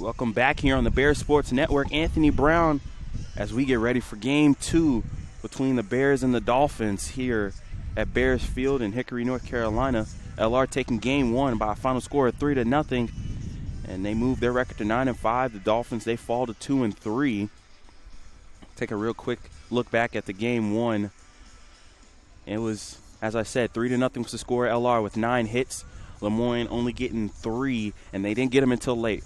Welcome back here on the Bears Sports Network. Anthony Brown, as we get ready for Game 2 between the Bears and the Dolphins here at Bears Field in Hickory, North Carolina. LR taking Game 1 by a final score of 3-0, and they move their record to 9-5. The Dolphins, they fall to 2-3. Take a real quick look back at the Game 1. It was, as I said, 3-0 was the score. LR with 9 hits. Lemoyne only getting 3, and they didn't get him until late.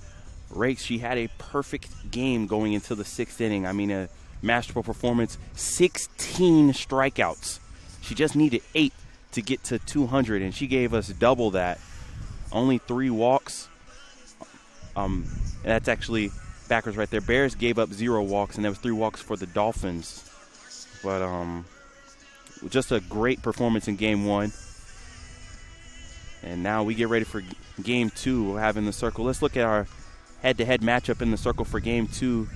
Rakes, she had a perfect game going into the 6th inning. I mean, a masterful performance. 16 strikeouts. She just needed 8 to get to 200, and she gave us double that. Only 3 walks. That's actually backwards right there. Bears gave up 0 walks, and there was 3 walks for the Dolphins. But just a great performance in Game 1. And now we get ready for Game 2. We'll have in the circle. Let's look at our head-to-head matchup in the circle for Game 2.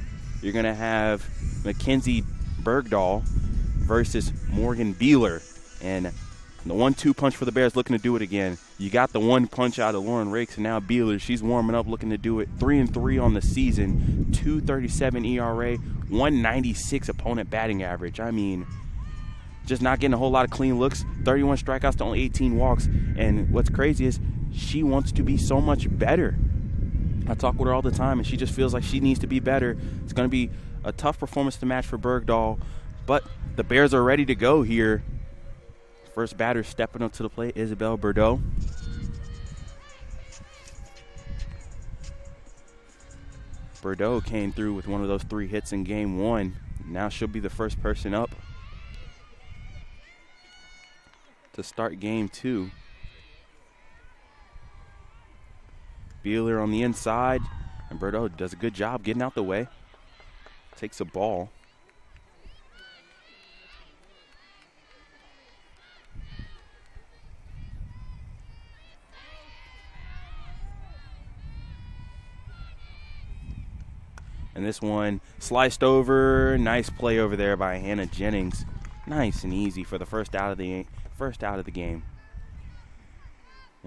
You're going to have Mackenzie Bergdahl versus Morgan Beeler. And the 1-2 punch for the Bears, looking to do it again. You got the 1 punch out of Lauren Rakes, and now Beeler, she's warming up, looking to do it. 3-3 on the season, 2.37 ERA, 196 opponent batting average. I mean, just not getting a whole lot of clean looks. 31 strikeouts to only 18 walks. And what's crazy is she wants to be so much better. I talk with her all the time, and she just feels like she needs to be better. It's going to be a tough performance to match for Bergdahl, but the Bears are ready to go here. First batter stepping up to the plate, Isabel Bordeaux. Bordeaux came through with one of those 3 hits in Game 1. Now she'll be the first person up to start Game 2. Beeler on the inside, and Bordeaux does a good job getting out the way. Takes a ball. And this one sliced over. Nice play over there by Hannah Jennings. Nice and easy for the first out of the game.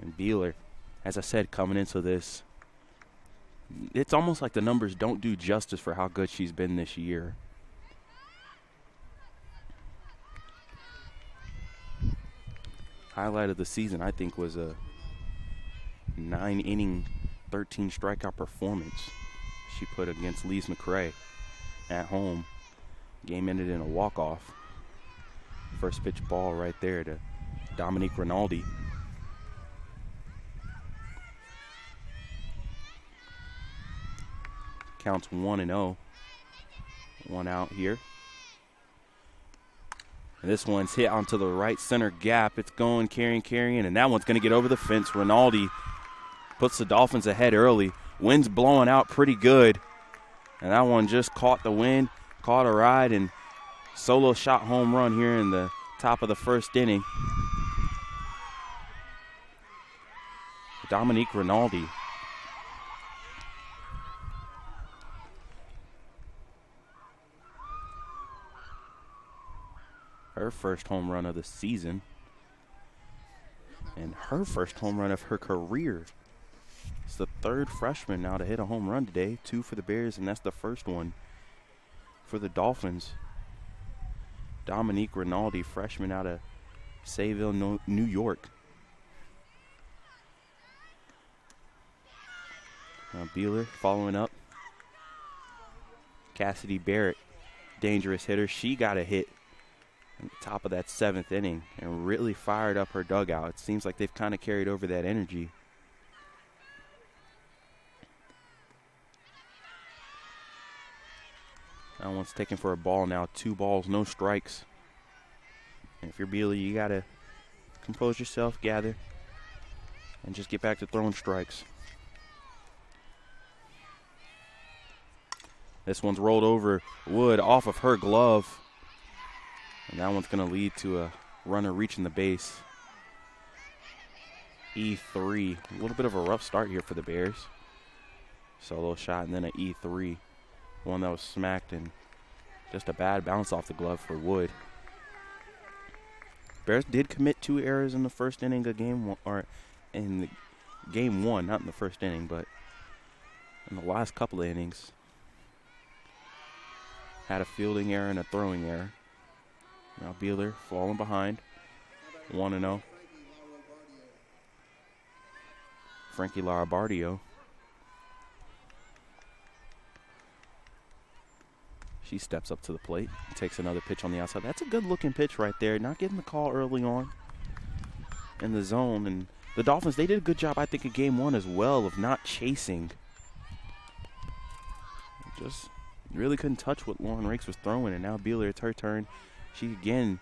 And Beeler, as I said, coming into this, it's almost like the numbers don't do justice for how good she's been this year. Highlight of the season, I think, was a 9-inning, 13 strikeout performance she put against Lees McRae at home. Game ended in a walk-off. First pitch ball right there to Dominique Rinaldi. Counts 1-0. 1 out here. And this one's hit onto the right center gap. It's going, carrying, and that one's going to get over the fence. Rinaldi puts the Dolphins ahead early. Wind's blowing out pretty good. And that one just caught the wind, caught a ride, and solo shot home run here in the top of the 1st inning. Dominique Rinaldi. Her first home run of the season. And her first home run of her career. It's the 3rd freshman now to hit a home run today. 2 for the Bears, and that's the first one for the Dolphins. Dominique Rinaldi, freshman out of Sayville, New York. Now Beeler following up. Cassidy Barrett, dangerous hitter. She got a hit at the top of that 7th inning and really fired up her dugout. It seems like they've kind of carried over that energy. That one's taken for a ball now. 2 balls, no strikes. And if you're Beeler, you got to compose yourself, gather, and just get back to throwing strikes. This one's rolled over Wood off of her glove. And that one's going to lead to a runner reaching the base. E3. A little bit of a rough start here for the Bears. Solo shot and then an E3. One that was smacked and just a bad bounce off the glove for Wood. Bears did commit 2 errors in the 1st inning of Game 1, or in the Game 1, not in the 1st inning, but in the last couple of innings. Had a fielding error and a throwing error. Now Beeler falling behind, 1-0. Frankie Larabardio. She steps up to the plate and takes another pitch on the outside. That's a good-looking pitch right there. Not getting the call early on in the zone. And the Dolphins, they did a good job, I think, in game one as well of not chasing. Just really couldn't touch what Lauren Rakes was throwing. And now Beeler, it's her turn. She, again,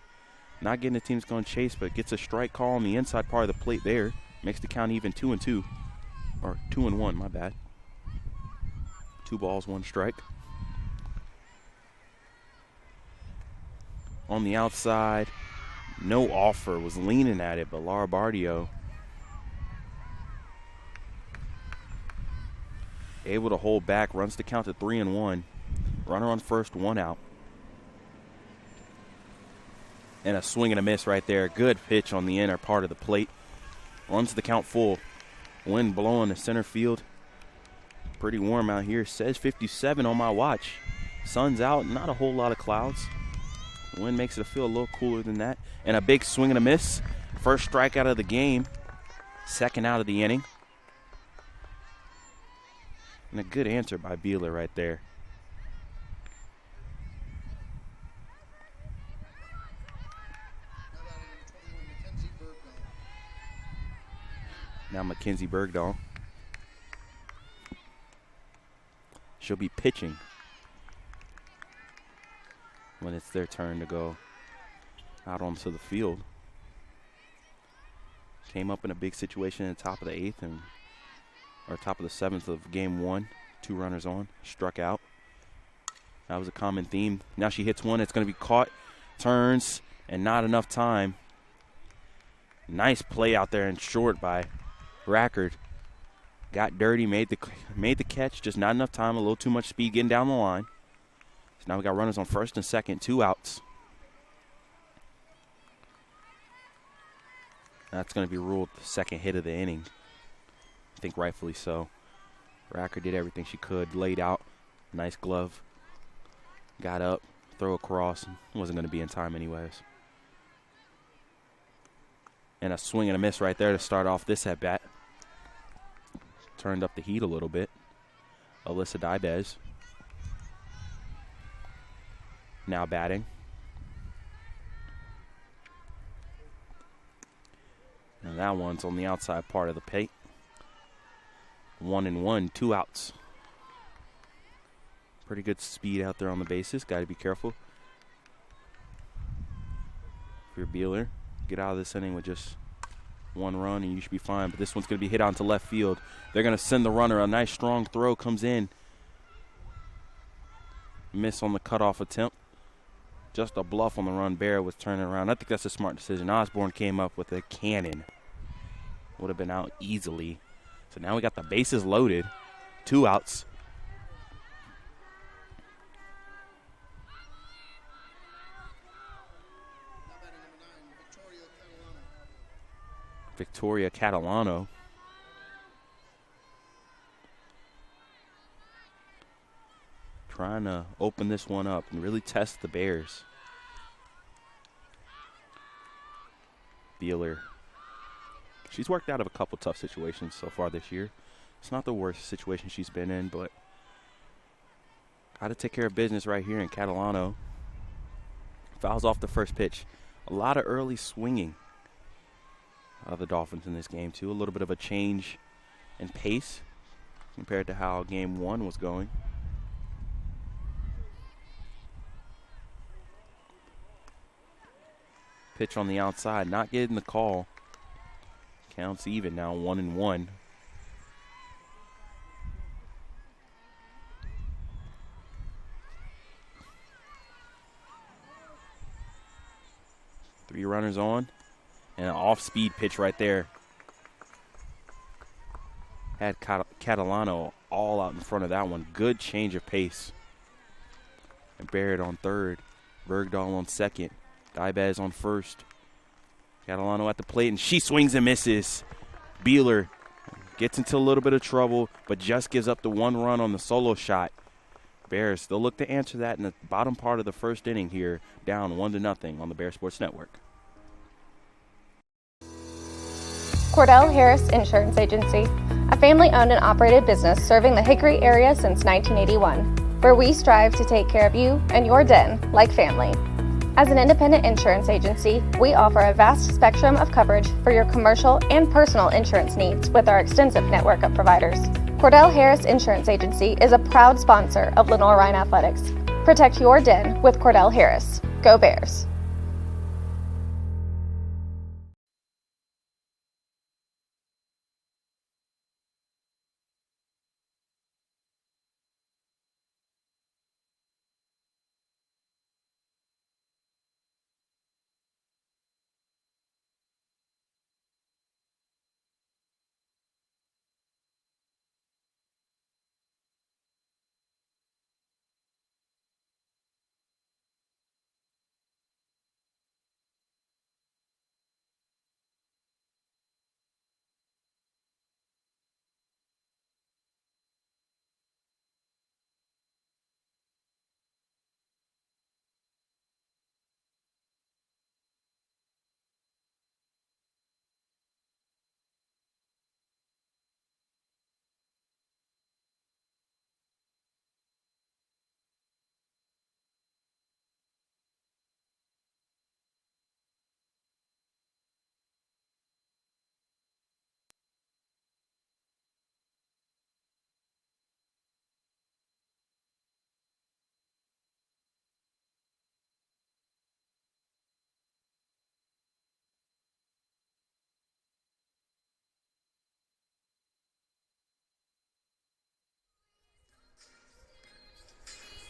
not getting the team's going to chase, but gets a strike call on the inside part of the plate there. Makes the count even 2-2. Or 2-1, my bad. 2 balls, 1 strike. On the outside, no offer, was leaning at it, but Larabardio able to hold back, runs the count to 3-1. Runner on first, 1 out. And a swing and a miss right there. Good pitch on the inner part of the plate. Runs the count full. Wind blowing to center field. Pretty warm out here. Says 57 on my watch. Sun's out, not a whole lot of clouds. Wind makes it feel a little cooler than that. And a big swing and a miss. First strikeout of the game. Second out of the inning. And a good answer by Beeler right there. Now Mackenzie Bergdahl. She'll be pitching when it's their turn to go out onto the field. Came up in a big situation in the top of the 8th or top of the 7th of game 1. 2 runners on, struck out. That was a common theme. Now she hits one, it's going to be caught, turns, and not enough time. Nice play out there in short by Rackard. Got dirty, made the catch, just not enough time, a little too much speed getting down the line. So now we got runners on first and second, 2 outs. That's going to be ruled the second hit of the inning. I think rightfully so. Racker did everything she could, laid out, nice glove. Got up, throw across, wasn't going to be in time anyways. And a swing and a miss right there to start off this at-bat. Turned up the heat a little bit. Alyssa Dibez now batting. And that one's on the outside part of the plate. 1-1, 2 outs. Pretty good speed out there on the bases. Got to be careful. If you're Beeler, get out of this inning with just 1 run and you should be fine. But this one's going to be hit onto left field. They're going to send the runner. A nice strong throw comes in. Miss on the cutoff attempt. Just a bluff on the run. Bear was turning around. I think that's a smart decision. Osborne came up with a cannon. Would have been out easily. So now we got the bases loaded. 2 outs. Victoria Catalano. Trying to open this one up and really test the Bears. Beeler. She's worked out of a couple tough situations so far this year. It's not the worst situation she's been in, but got to take care of business right here in Catalano. Fouls off the first pitch. A lot of early swinging of the Dolphins in this game, too. A little bit of a change in pace compared to how game 1 was going. Pitch on the outside, not getting the call. Counts even now, 1-1. Three runners on. And an off-speed pitch right there. Had Catalano all out in front of that one. Good change of pace. And Barrett on third. Bergdahl on second. Dibez on first. Catalano at the plate, and she swings and misses. Beeler gets into a little bit of trouble, but just gives up the 1 run on the solo shot. Bears, they'll look to answer that in the bottom part of the first inning here, down 1-0 on the Bear Sports Network. Cordell Harris Insurance Agency, a family-owned and operated business serving the Hickory area since 1981, where we strive to take care of you and your den like family. As an independent insurance agency, we offer a vast spectrum of coverage for your commercial and personal insurance needs with our extensive network of providers. Cordell Harris Insurance Agency is a proud sponsor of Lenoir-Rhyne Athletics. Protect your den with Cordell Harris. Go Bears!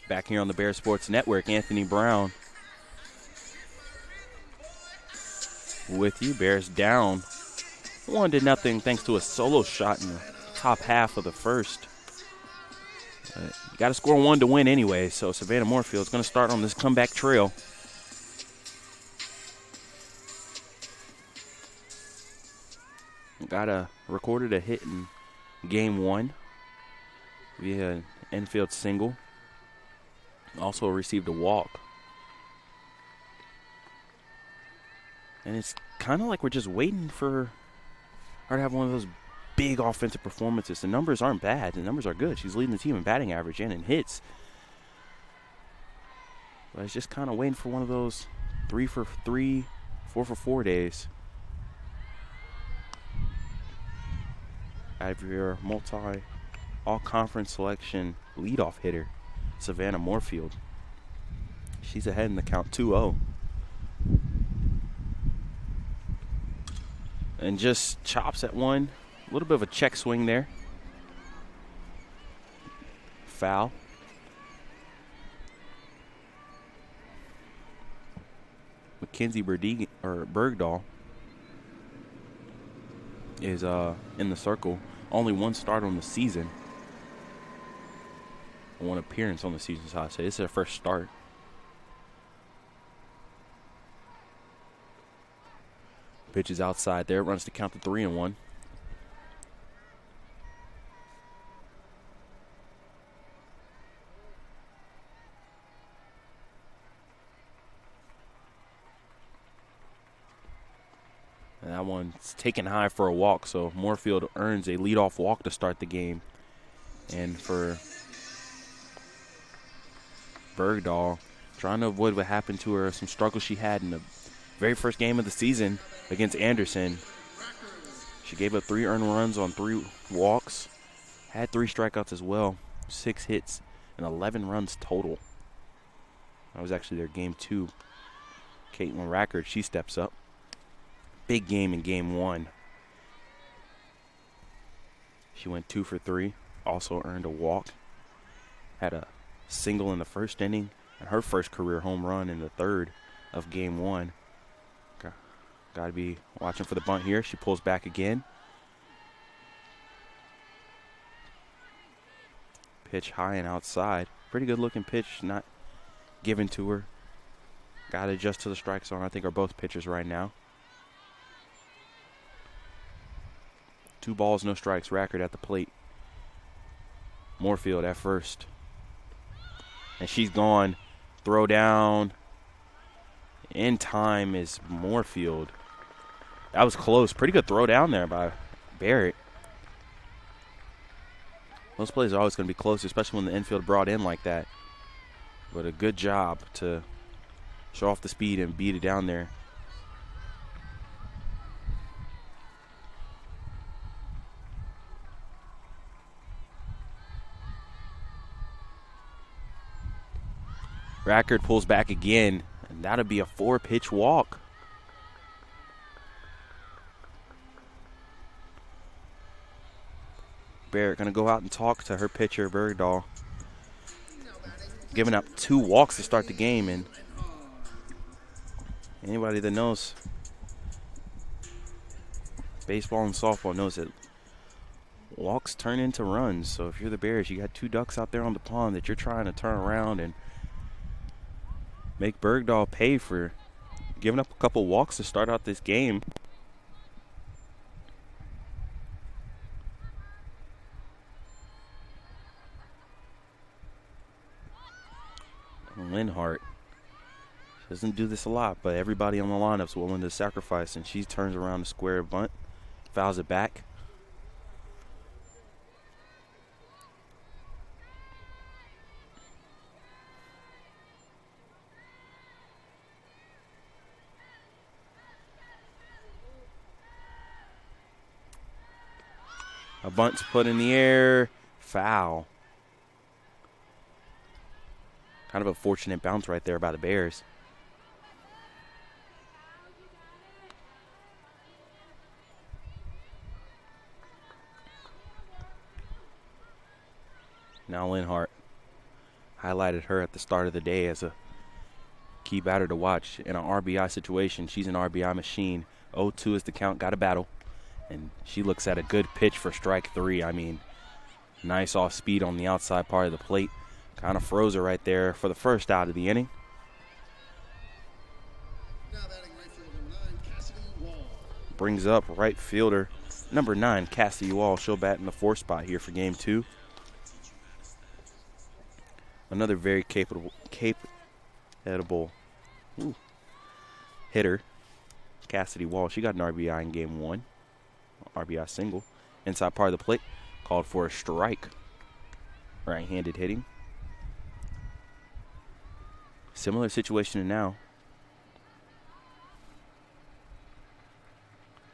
Back here on the Bear Sports Network, Anthony Brown with you. Bears down 1-0 thanks to a solo shot in the top half of the first. You got to score 1 to win anyway, so Savannah Moorfield's going to start on this comeback trail. Recorded a hit in game 1 via an infield single. Also received a walk. And it's kind of like we're just waiting for her to have one of those big offensive performances. The numbers aren't bad. The numbers are good. She's leading the team in batting average and in hits. But it's just kind of waiting for one of those 3 for 3, 4 for 4 days. Out of your all-conference selection leadoff hitter, Savannah Moorfield. She's ahead in the count 2-0. And just chops at one. A little bit of a check swing there. Foul. Mackenzie Bergdahl is in the circle. Only one start on the season. One appearance on the season, so I'd say this is her first start. Pitch is outside there. Runs to count to 3-1. And that one's taken high for a walk, so Moorfield earns a leadoff walk to start the game. And for Bergdahl, trying to avoid what happened to her, some struggles she had in the very first game of the season against Anderson. She gave up 3 earned runs on 3 walks, had 3 strikeouts as well, 6 hits, and 11 runs total. That was actually their game 2. Caitlin Rackard, she steps up. Big game in game 1. She went 2 for 3, also earned a walk, had a single in the first inning, and her first career home run in the 3rd of game 1. Got to be watching for the bunt here. She pulls back again. Pitch high and outside. Pretty good looking pitch, not given to her. Got to adjust to the strike zone. I think are both pitchers right now. 2 balls, no strikes. Rackard at the plate. Moorfield at first. And she's gone. Throw down. In time is Moorfield. That was close. Pretty good throw down there by Barrett. Those plays are always going to be close, especially when the infield brought in like that. But a good job to show off the speed and beat it down there. Rackard pulls back again, and that'll be a 4-pitch walk. Barrett going to go out and talk to her pitcher, Bergdahl. Giving up 2 walks to start the game, and anybody that knows baseball and softball knows that walks turn into runs. So if you're the Bears, you got 2 ducks out there on the pond that you're trying to turn around and make Bergdahl pay for giving up a couple walks to start out this game. Linhart doesn't do this a lot, but everybody on the lineup's willing to sacrifice, and she turns around to square a bunt, fouls it back. A bunt's put in the air, foul. Kind of a fortunate bounce right there by the Bears. Now Linhart highlighted her at the start of the day as a key batter to watch in an RBI situation. She's an RBI machine. 0-2 is the count, got a battle. And she looks at a good pitch for strike 3. I mean, nice off speed on the outside part of the plate. Kind of froze her right there for the first out of the inning. Brings up right fielder number 9, Cassidy Wall. She'll bat in the 4th spot here for game 2. Another very capable hitter, Cassidy Wall. She got an RBI in game 1. RBI single. Inside part of the plate. Called for a strike. Right-handed hitting. Similar situation to now.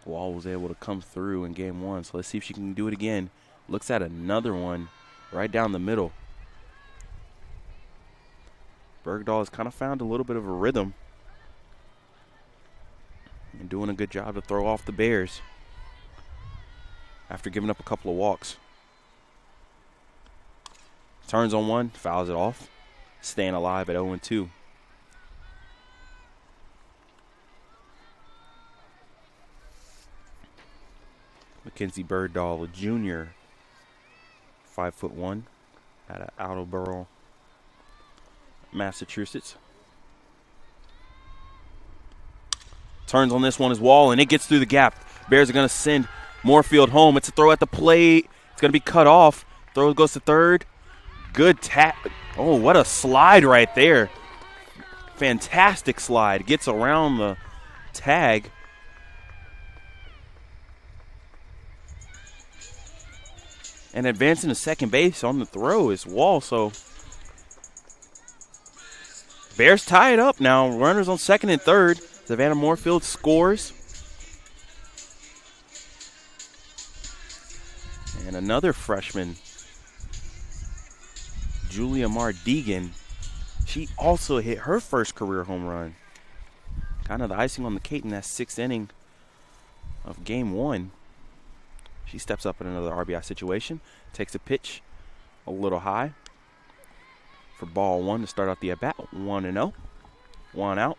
Wall was able to come through in game 1, so let's see if she can do it again. Looks at another one right down the middle. Bergdahl has kind of found a little bit of a rhythm and doing a good job to throw off the Bears after giving up a couple of walks. Turns on one, fouls it off. Staying alive at 0-2. Mackenzie Bergdahl, a junior, 5'1", out of Attleboro, Massachusetts. Turns on this one as Wall, and it gets through the gap. Bears are going to send Moorfield home. It's a throw at the plate. It's going to be cut off. Throw goes to third. Good tap. Oh, what a slide right there. Fantastic slide. Gets around the tag. And advancing to second base on the throw is Wall. So Bears tie it up now. Runners on second and third. Savannah Moorfield scores. And another freshman, Julia Mardegan, she also hit her first career home run. Kind of the icing on the cake in that 6th inning of game 1. She steps up in another RBI situation, takes a pitch a little high for ball 1 to start out the at-bat. 1-0, 1 out.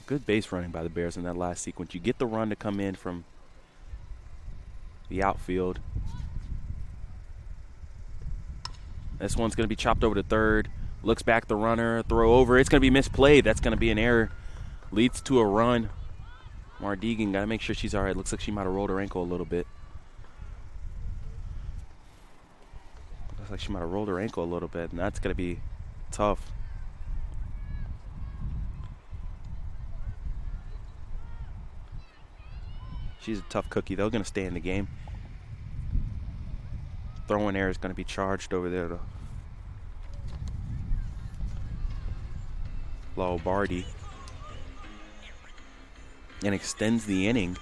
Good base running by the Bears in that last sequence. You get the run to come in from the outfield. This one's going to be chopped over to third. Looks back the runner, throw over. It's going to be misplayed. That's going to be an error. Leads to a run. Mardegan, got to make sure she's all right. Looks like she might have rolled her ankle a little bit. Looks like she might have rolled her ankle a little bit, and that's going to be tough. She's a tough cookie, though. Going to stay in the game. Throwing air is going to be charged over there to Lombardi. And extends the inning.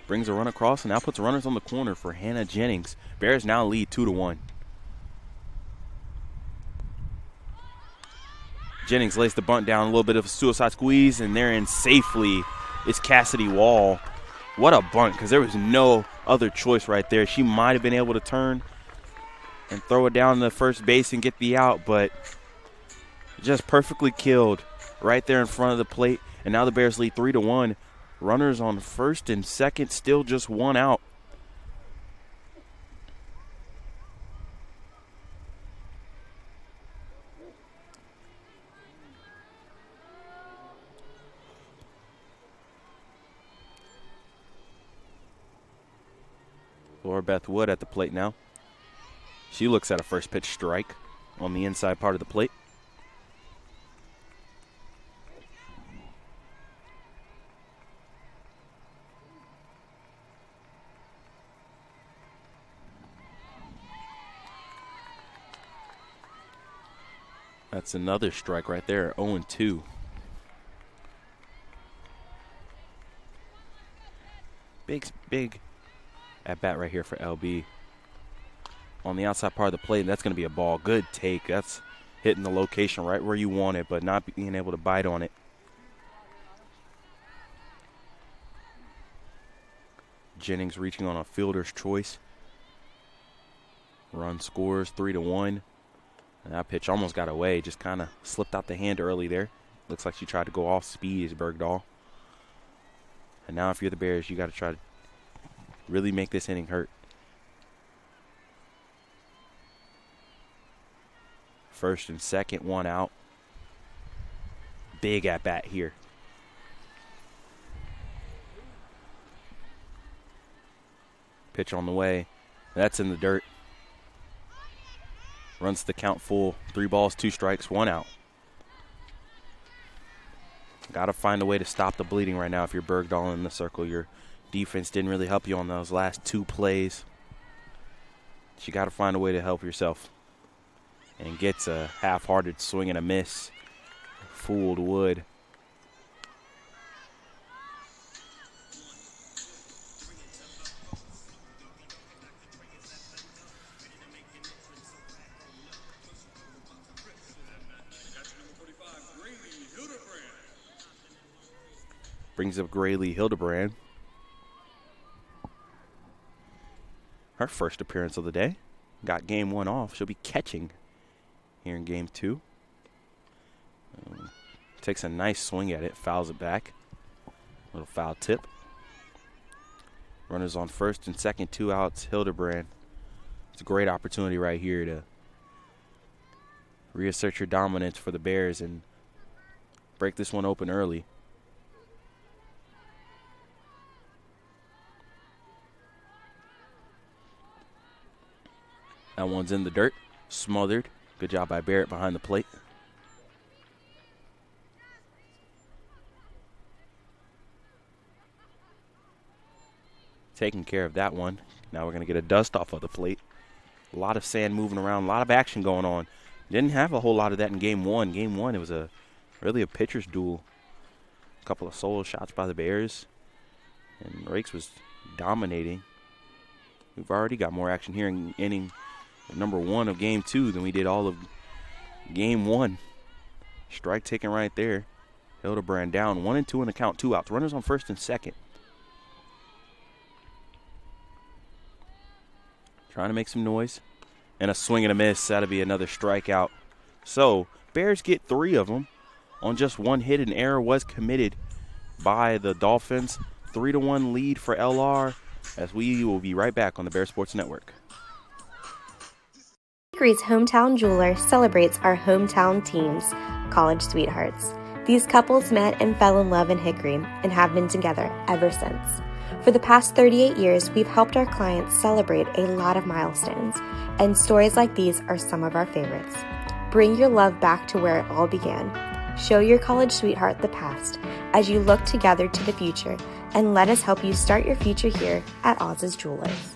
Brings a run across and now puts runners on the corner for Hannah Jennings. Bears now lead 2-1. Jennings lays the bunt down, a little bit of a suicide squeeze, and they're in safely. It's Cassidy Wall. What a bunt, because there was no other choice right there. She might have been able to turn and throw it down the first base and get the out, but just perfectly killed right there in front of the plate. And now the Bears lead 3-1. Runners on first and second, still just one out. Laura Beth Wood at the plate now. She looks at a first pitch strike on the inside part of the plate. That's another strike right there, 0-2. Big at bat right here for LB. On the outside part of the plate, that's going to be a ball. Good take. That's hitting the location right where you want it, but not being able to bite on it. Jennings reaching on a fielder's choice. Run scores 3-1. And that pitch almost got away, just kind of slipped out the hand early there. Looks like she tried to go off speed as Bergdahl. And now if you're the Bears, you got to try to really make this inning hurt. First and second, one out. Big at bat here. Pitch on the way. That's in the dirt. Runs the count full. 3 balls, 2 strikes, 1 out. Got to find a way to stop the bleeding right now if you're Bergdahl in the circle. Your defense didn't really help you on those last 2 plays. You got to find a way to help yourself. And gets a half-hearted swing and a miss. Fooled Wood. Brings up Graylee Hildebrand. Her first appearance of the day. Got game 1 off. She'll be catching here in game 2. Takes a nice swing at it. Fouls it back. Little foul tip. Runners on first and second, 2 outs. Hildebrand. It's a great opportunity right here to reassert your dominance for the Bears and break this one open early. That one's in the dirt, smothered. Good job by Barrett behind the plate. Taking care of that one. Now we're going to get a dust off of the plate. A lot of sand moving around, a lot of action going on. Didn't have a whole lot of that in game 1. Game 1, it was really a pitcher's duel. A couple of solo shots by the Bears. And Rakes was dominating. We've already got more action here in inning number 1 of game 2 than we did all of game 1. Strike taken right there. Hildebrand down 1-2 in the count, 2 outs. Runners on first and second. Trying to make some noise. And a swing and a miss. That'll be another strikeout. So Bears get 3 of them on just 1 hit. An error was committed by the Dolphins. 3-1 lead for LR as we will be right back on the Bear Sports Network. Hickory's Hometown Jeweler celebrates our hometown teams, college sweethearts. These couples met and fell in love in Hickory and have been together ever since. For the past 38 years, we've helped our clients celebrate a lot of milestones, and stories like these are some of our favorites. Bring your love back to where it all began. Show your college sweetheart the past as you look together to the future, and let us help you start your future here at Oz's Jewelers.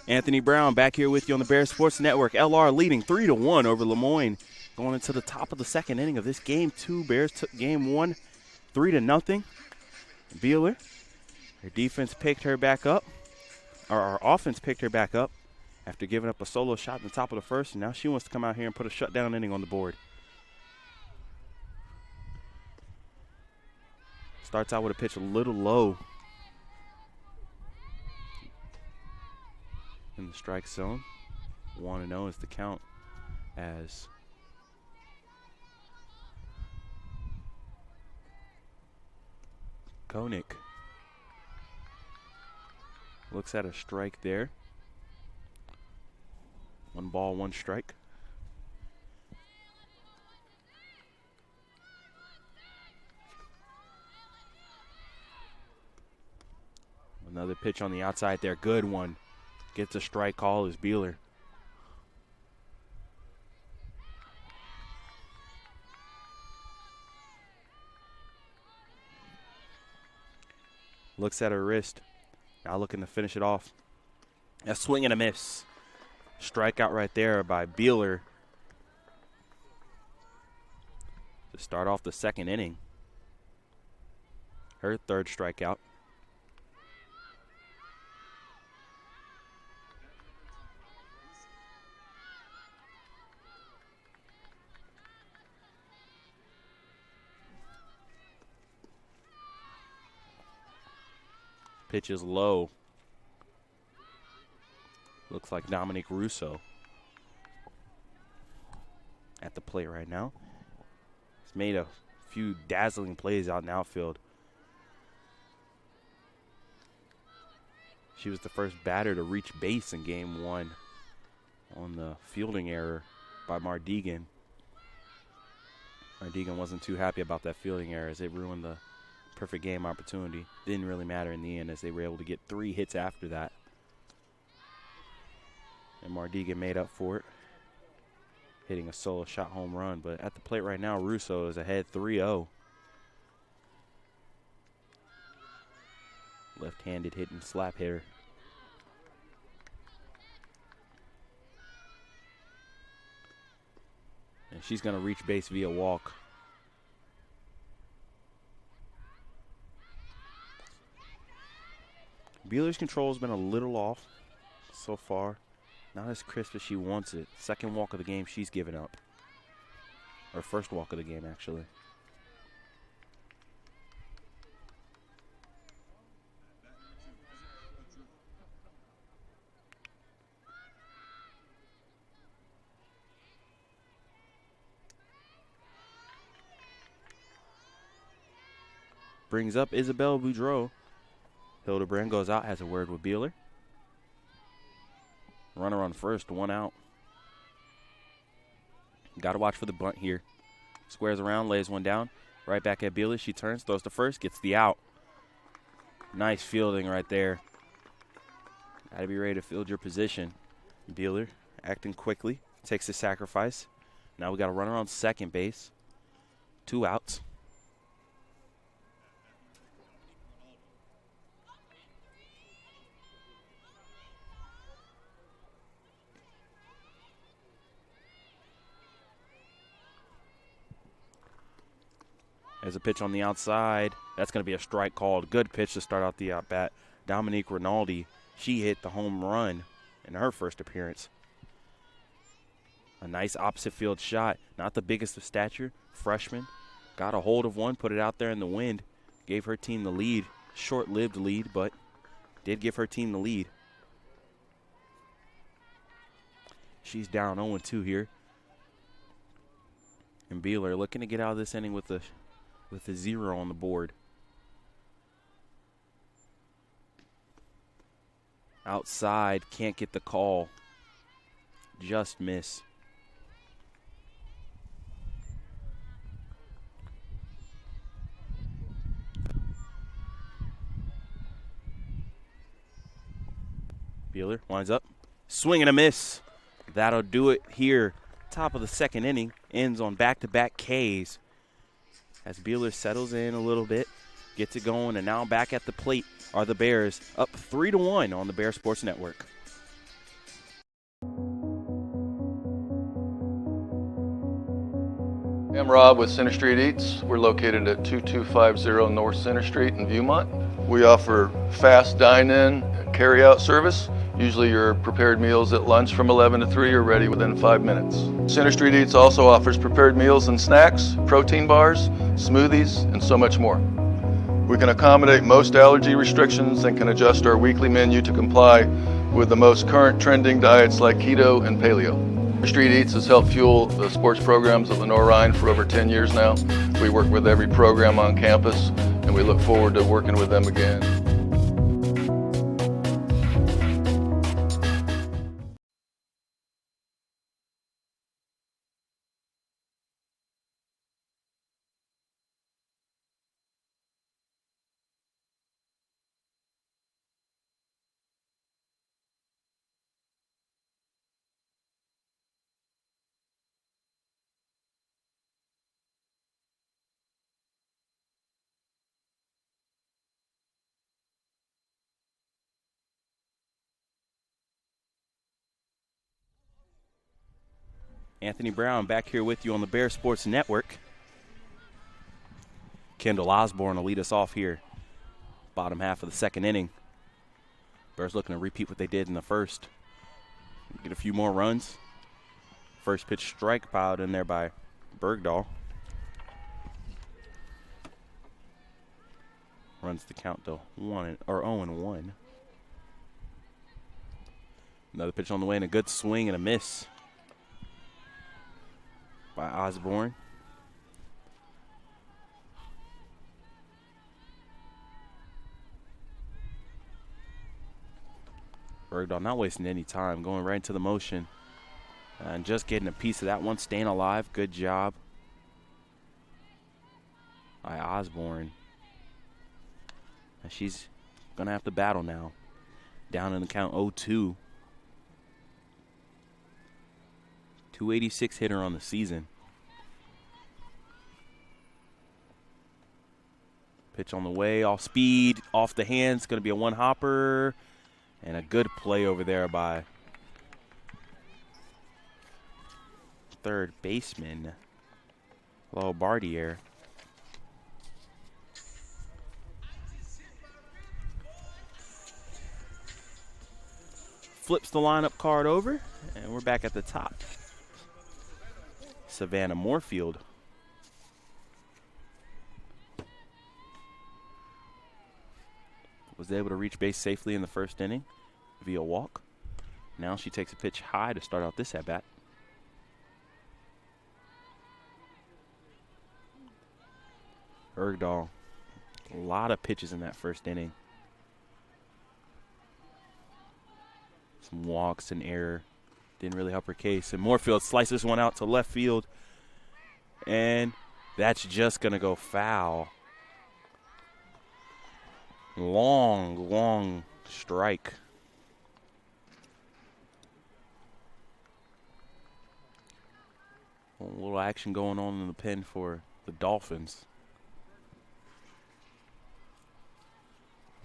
Anthony Brown back here with you on the Bears Sports Network. LR leading 3-1 over Lemoyne. Going into the top of the second inning of this game 2. Bears took game 1 3-0. Beeler, her defense picked her back up, or our offense picked her back up after giving up a solo shot in the top of the first, and now she wants to come out here and put a shutdown inning on the board. Starts out with a pitch a little low in the strike zone. 1-0 is the count as Koenig looks at a strike there. 1 ball, 1 strike. Another pitch on the outside there. Good one. Gets a strike call is Beeler. Looks at her wrist. Now looking to finish it off. A swing and a miss. Strikeout right there by Beeler to start off the second inning. Her third strikeout. Pitch is low. Looks like Dominique Russo at the plate right now. He's made a few dazzling plays out in the outfield. She was the first batter to reach base in game 1 on the fielding error by Mardigan. Mardigan wasn't too happy about that fielding error as it ruined the perfect game opportunity. Didn't really matter in the end as they were able to get 3 hits after that. And Mardigan made up for it, hitting a solo shot home run. But at the plate right now, Russo is ahead 3-0. Left-handed hitting slap hitter. And she's going to reach base via walk. Beeler's control has been a little off so far. Not as crisp as she wants it. Second walk of the game she's given up. Or first walk of the game, actually. Brings up Isabel Boudreau. Hildebrand goes out, has a word with Beeler. Runner on first, 1 out. Got to watch for the bunt here. Squares around, lays one down. Right back at Beeler. She turns, throws to first, gets the out. Nice fielding right there. Got to be ready to field your position. Beeler acting quickly, takes the sacrifice. Now we got a runner on second base. 2 outs. There's a pitch on the outside. That's going to be a strike called. Good pitch to start out the at-bat. Dominique Rinaldi, she hit the home run in her first appearance. A nice opposite field shot. Not the biggest of stature. Freshman. Got a hold of one, put it out there in the wind. Gave her team the lead. Short-lived lead, but did give her team the lead. She's down 0-2 here. And Beeler looking to get out of this inning with a 0 on the board. Outside, can't get the call. Just miss. Beeler winds up. Swing and a miss. That'll do it here. Top of the second inning. Ends on back-to-back Ks. As Beeler settles in a little bit, gets it going, and now back at the plate are the Bears, up 3-1 on the Bear Sports Network. I'm Rob with Center Street Eats. We're located at 2250 North Center Street in Viewmont. We offer fast dine-in, carry-out service. Usually your prepared meals at lunch from 11 to 3 are ready within 5 minutes. Center Street Eats also offers prepared meals and snacks, protein bars, smoothies, and so much more. We can accommodate most allergy restrictions and can adjust our weekly menu to comply with the most current trending diets like keto and paleo. Street Eats has helped fuel the sports programs at Lenoir-Rhyne for over 10 years now. We work with every program on campus, and we look forward to working with them again. Anthony Brown back here with you on the Bear Sports Network. Kendall Osborne will lead us off here. Bottom half of the second inning. Bears looking to repeat what they did in the first. Get a few more runs. First pitch strike piled in there by Bergdahl. Runs the count to 0-1. Another pitch on the way and a good swing and a miss by Osborne. Bergdahl not wasting any time, going right into the motion and just getting a piece of that one, staying alive. Good job by Osborne. And she's going to have to battle now. Down in the count 0-2. 286 hitter on the season. Pitch on the way, off speed, off the hands. Going to be a one-hopper. And a good play over there by third baseman, Lo Bardier. Flips the lineup card over, and we're back at the top. Savannah Moorfield. Was able to reach base safely in the first inning via walk. Now she takes a pitch high to start out this at-bat. Bergdahl, a lot of pitches in that first inning. Some walks and error. Didn't really help her case. And Moorfield slices one out to left field. And that's just going to go foul. Long strike. A little action going on in the pen for the Dolphins.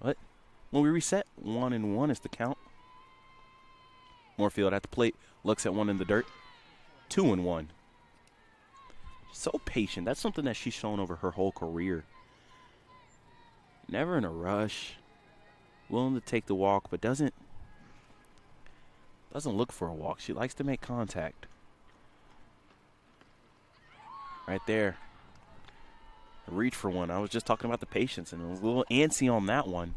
But when we reset, 1-1 is the count. Moorfield at the plate, looks at one in the dirt. 2-1. So patient. That's something that she's shown over her whole career. Never in a rush. Willing to take the walk, but doesn't look for a walk. She likes to make contact. Right there. Reach for one. I was just talking about the patience, and it was a little antsy on that one.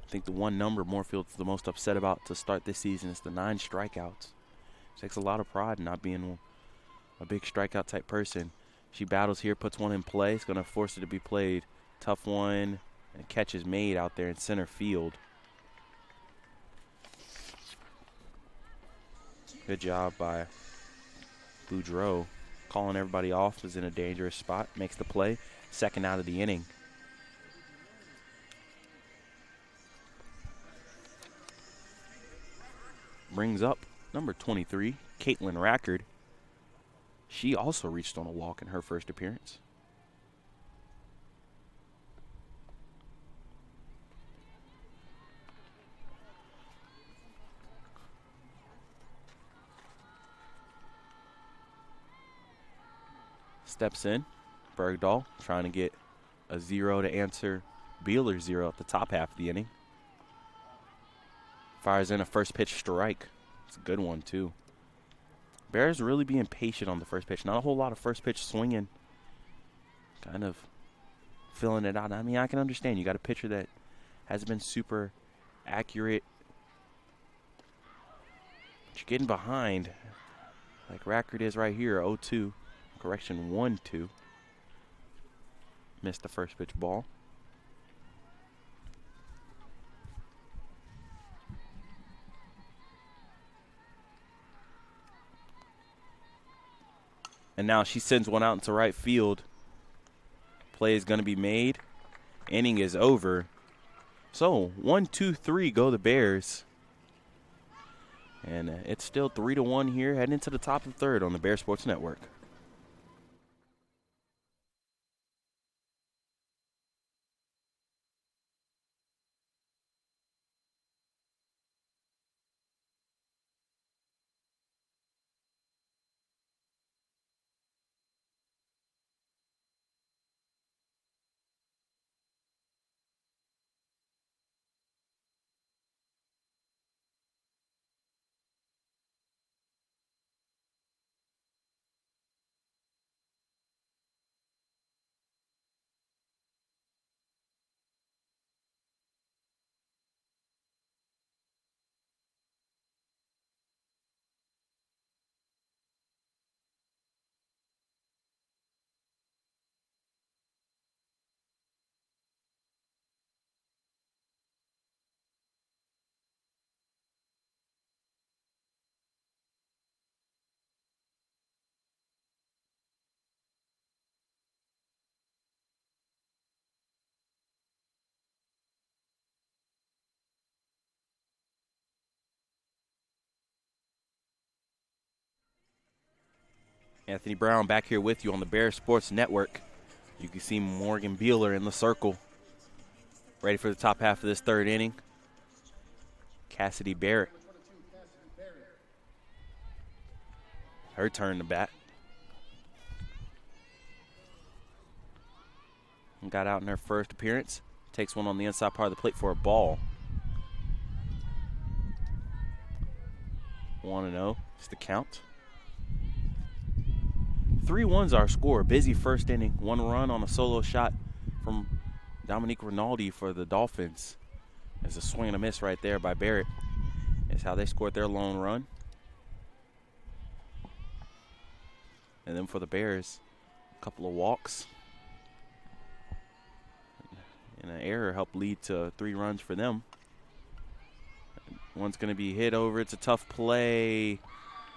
I think the one number Moorfield's the most upset about to start this season is the 9 strikeouts. She takes a lot of pride in not being a big strikeout type person. She battles here, puts one in play. It's going to force it to be played. Tough one, and catch is made out there in center field. Good job by Boudreaux. Calling everybody off, is in a dangerous spot. Makes the play. Second out of the inning. Brings up number 23, Caitlin Rackard. She also reached on a walk in her first appearance. Steps in. Bergdahl trying to get a 0 to answer Beeler's 0 at the top half of the inning. Fires in a first pitch strike. It's a good one, too. Bears really being patient on the first pitch. Not a whole lot of first pitch swinging. Kind of filling it out. I mean, I can understand. You got a pitcher that hasn't been super accurate. But you're getting behind. Like Rackard is right here, 0-2. Correction, 1-2. Missed the first pitch ball. And now she sends one out into right field. Play is going to be made. Inning is over. So 1-2-3 go the Bears. And it's still 3-1 here, heading into the top of the third on the Bear Sports Network. Anthony Brown back here with you on the Bear Sports Network. You can see Morgan Beeler in the circle. Ready for the top half of this third inning. Cassidy Barrett. Her turn to bat. Got out in her first appearance. Takes one on the inside part of the plate for a ball. 1-0 is the count. 3-1's our score. Busy first inning. 1 run on a solo shot from Dominique Rinaldi for the Dolphins. There's a swing and a miss right there by Barrett. Is how they scored their lone run. And then for the Bears, a couple of walks. And an error helped lead to 3 runs for them. One's going to be hit over. It's a tough play.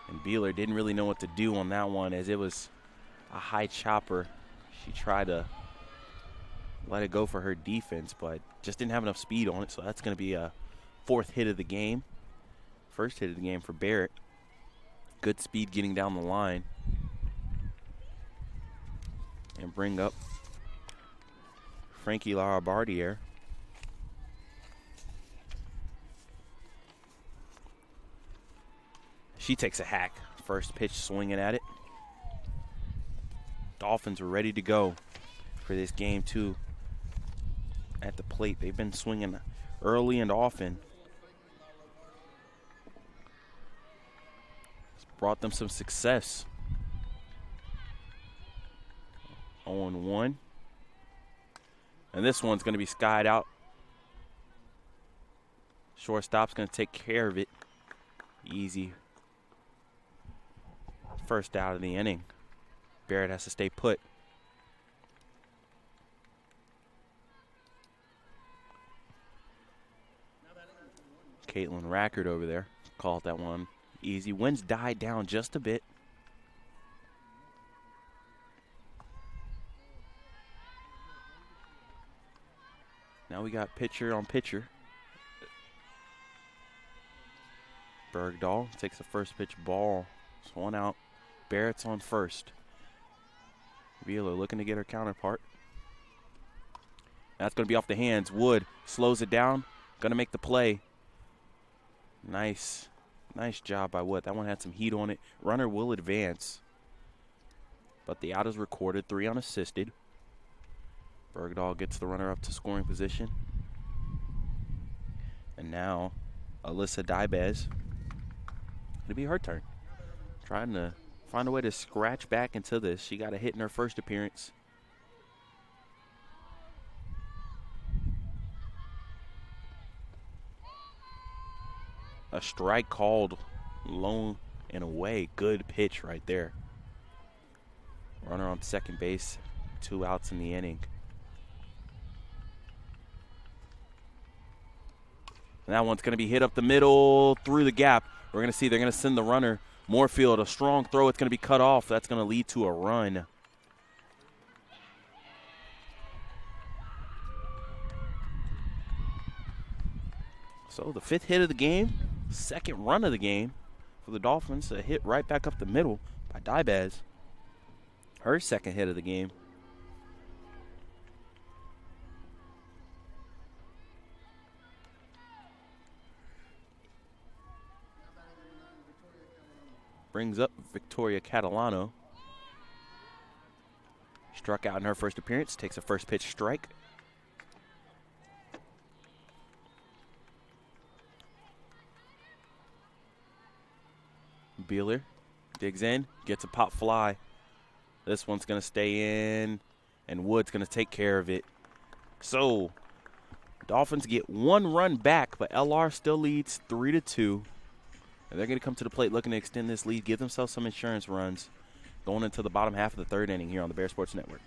And Beeler didn't really know what to do on that one as it was a high chopper. She tried to let it go for her defense, but just didn't have enough speed on it. So that's going to be a 4th hit of the game. First hit of the game for Barrett. Good speed getting down the line. And bring up Frankie Larabardiere. She takes a hack First pitch swinging at it. Dolphins are ready to go for this game 2 at the plate. They've been swinging early and often. It's brought them some success. 0-1. And this one's going to be skied out. Shortstop's going to take care of it. Easy. First out of the inning. Barrett has to stay put. Caitlin Rackard over there. Called that one easy. Winds died down just a bit. Now we got pitcher on pitcher. Bergdahl takes the first pitch ball. It's 1 out. Barrett's on first. Wheeler looking to get her counterpart. That's going to be off the hands. Wood slows it down. Going to make the play. Nice job by Wood. That one had some heat on it. Runner will advance. But the out is recorded. 3 unassisted. Bergdahl gets the runner up to scoring position. And now Alyssa Dibez. It'll be her turn. Trying to find a way to scratch back into this. She got a hit in her first appearance. A strike called low and away. Good pitch right there. Runner on second base. 2 outs in the inning. And that one's going to be hit up the middle through the gap. We're going to see they're going to send the runner. Moorfield, a strong throw. It's going to be cut off. That's going to lead to a run. So the 5th hit of the game, 2nd run of the game for the Dolphins. A hit right back up the middle by Dibez. Her 2nd hit of the game. Brings up Victoria Catalano. Struck out in her first appearance. Takes a first pitch strike. Beeler digs in. Gets a pop fly. This one's going to stay in. And Wood's going to take care of it. So, Dolphins get 1 run back. But LR still leads 3-2. And they're going to come to the plate looking to extend this lead, give themselves some insurance runs going into the bottom half of the 3rd inning here on the Bear Sports Network.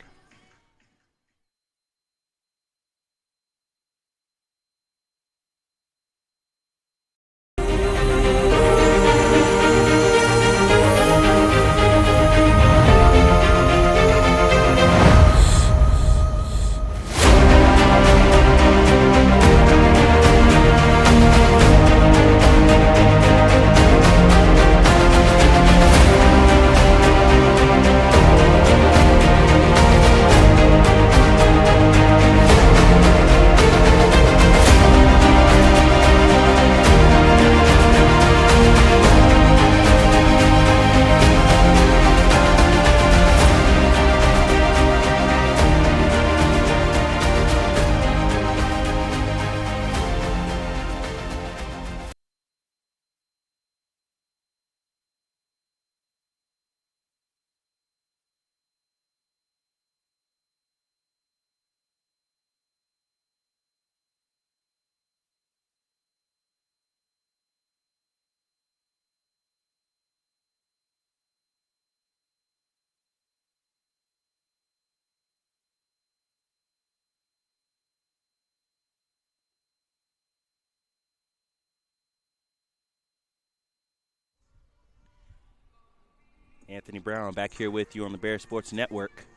Anthony Brown back here with you on the Bear Sports Network.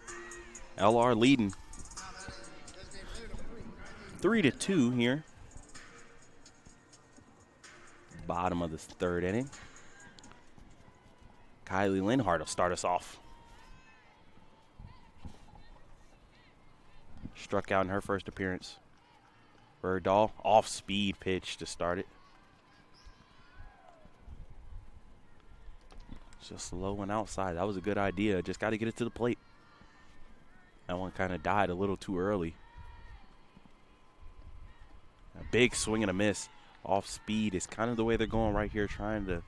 LR leading 3-2 here. Bottom of the 3rd inning. Kylie Linhart will start us off. Struck out in her first appearance. Bergdahl, off-speed pitch to start it. Just low and outside. That was a good idea. Just got to get it to the plate. That one kind of died a little too early. A big swing and a miss. Off speed is kind of the way they're going right here, trying to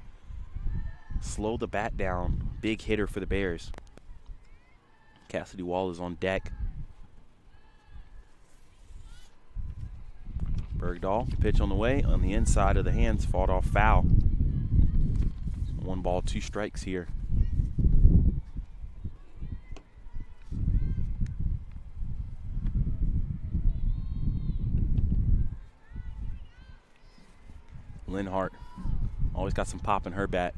slow the bat down. Big hitter for the Bears. Cassidy Wall is on deck. Bergdahl, pitch on the way. On the inside of the hands, fought off foul. 1 ball, 2 strikes here. Linhart always got some pop in her bat.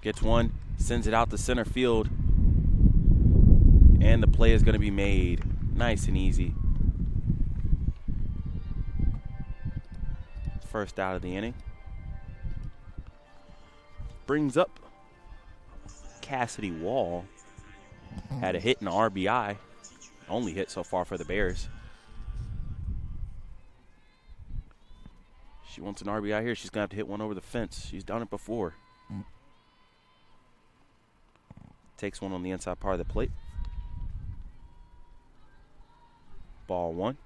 Gets one, sends it out to center field. And the play is going to be made. Nice and easy. First out of the inning. Brings up Cassidy Wall. Had a hit and an RBI. Only hit so far for the Bears. She wants an RBI here. She's going to have to hit one over the fence. She's done it before. Takes one on the inside part of the plate. Ball 1.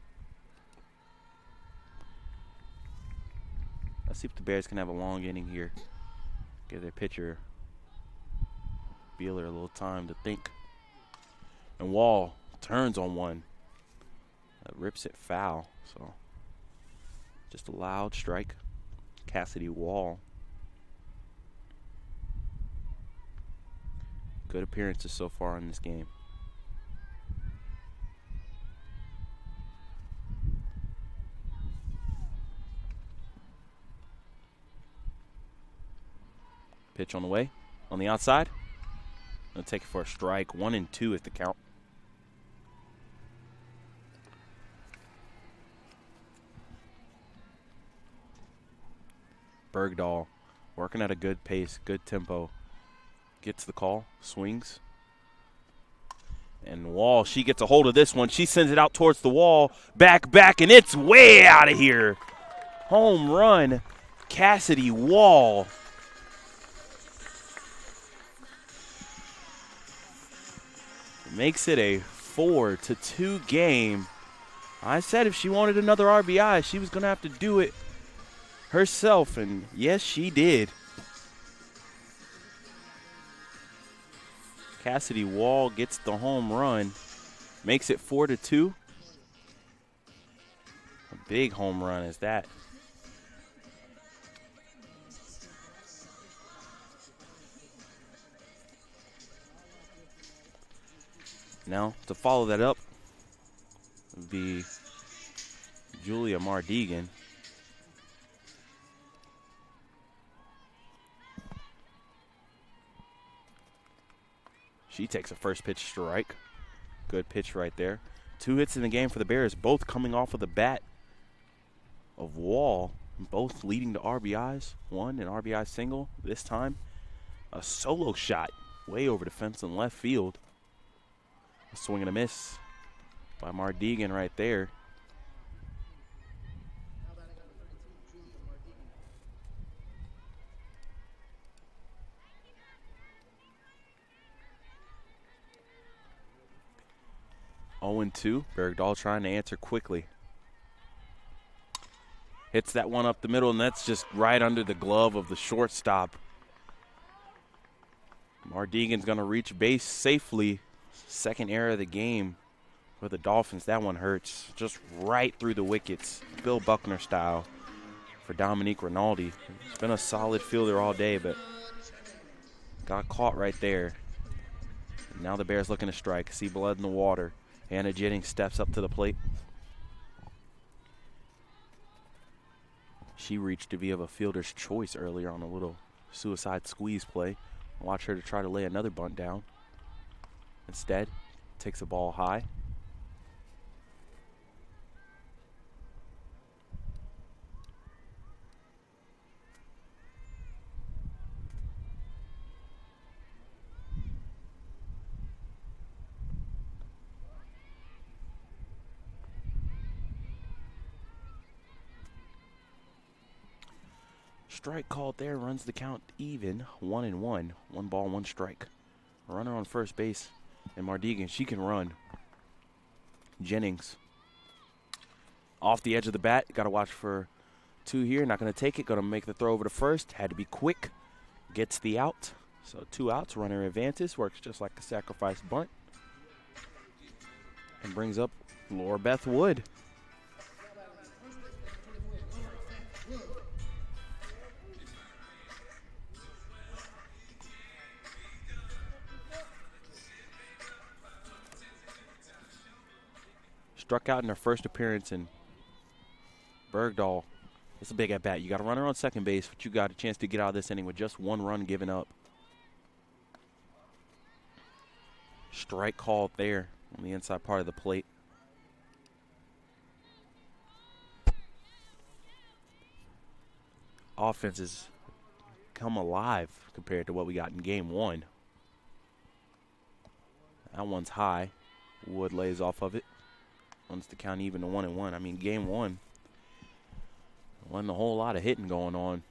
Let's see if the Bears can have a long inning here. Give their pitcher, Beeler, a little time to think. And Wall turns on one. That rips it foul. So just a loud strike. Cassidy Wall. Good appearances so far in this game. Pitch on the way. On the outside. Gonna take it for a strike. 1-2 is the count. Bergdahl working at a good pace, good tempo. Gets the call, swings. And Wall, she gets a hold of this one. She sends it out towards the wall. Back, and it's way out of here. Home run, Cassidy Wall. Makes it a 4-2 game. I said if she wanted another RBI, she was going to have to do it herself, and yes, she did. Cassidy Wall gets the home run, makes it 4-2. A big home run is that. Now, to follow that up would be Julia Mardegan. She takes a first pitch strike. Good pitch right there. 2 hits in the game for the Bears, both coming off of the bat of Wall, both leading to RBIs. One, an RBI single this time. A solo shot way over the fence in left field. A swing and a miss by Mardegan right there. Oh and 2. Bergdahl trying to answer quickly. Hits that one up the middle, and that's just right under the glove of the shortstop. Mardegan's going to reach base safely. Second error of the game for the Dolphins. That one hurts. Just right through the wickets. Bill Buckner style for Dominique Rinaldi. He's been a solid fielder all day, but got caught right there. And now the Bears looking to strike. See blood in the water. Anna Jennings steps up to the plate. She reached to be of a fielder's choice earlier on a little suicide squeeze play. Watch her to try to lay another bunt down. Instead, takes the ball high. strike called there, runs the count even, 1-1. 1 ball, 1 strike. Runner on first base, and Mardigan, she can run. Jennings off the edge of the bat. Got to watch for 2 here. Not going to take it. Going to make the throw over to first. Had to be quick. Gets the out. So 2 outs. Runner advances. Works just like a sacrifice bunt. And brings up Laura Beth Wood. Struck out in her first appearance, and Bergdahl, it's a big at bat. You got a runner on second base, but you got a chance to get out of this inning with just 1 run given up. Strike called there on the inside part of the plate. Offense has come alive compared to what we got in game 1. That one's high. Wood lays off of it. Wants the count even to 1-1. I mean, game 1 wasn't a whole lot of hitting going on.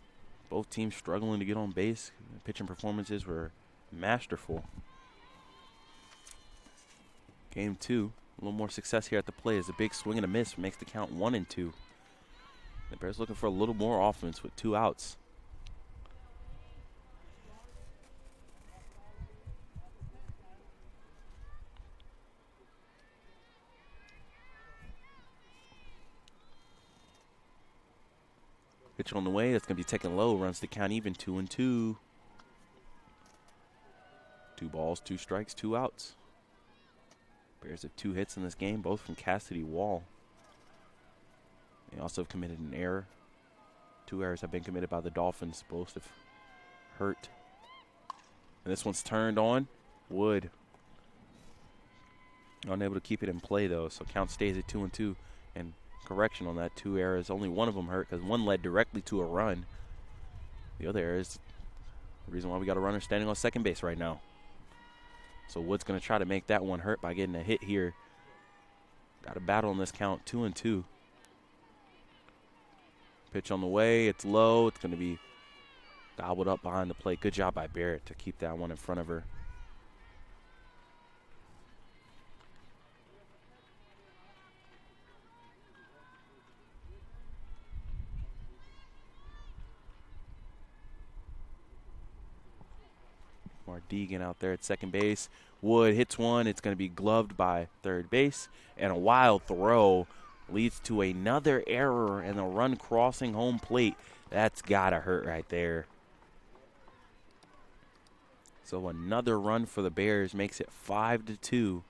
Both teams struggling to get on base. The pitching performances were masterful. Game 2, a little more success here at the plate as a big swing and a miss makes the count 1-2. The Bears looking for a little more offense with 2 outs. Pitch on the way. That's going to be taken low. Runs the count even, 2-2. 2 balls, 2 strikes, 2 outs. Bears have 2 hits in this game, both from Cassidy Wall. They also have committed an error. 2 errors have been committed by the Dolphins. Both have hurt. And this one's turned on. Wood. Unable to keep it in play, though, so count stays at 2-2. And correction on that, 2 errors. Only one of them hurt because one led directly to a run. The other error is the reason why we got a runner standing on second base right now. So Wood's going to try to make that one hurt by getting a hit here. Got a battle on this count, 2-2. Pitch on the way. It's low. It's going to be gobbled up behind the plate. Good job by Barrett to keep that one in front of her. Mardigan out there at second base. Wood hits one. It's going to be gloved by third base. And a wild throw leads to another error and a run crossing home plate. That's got to hurt right there. So another run for the Bears makes it 5-2.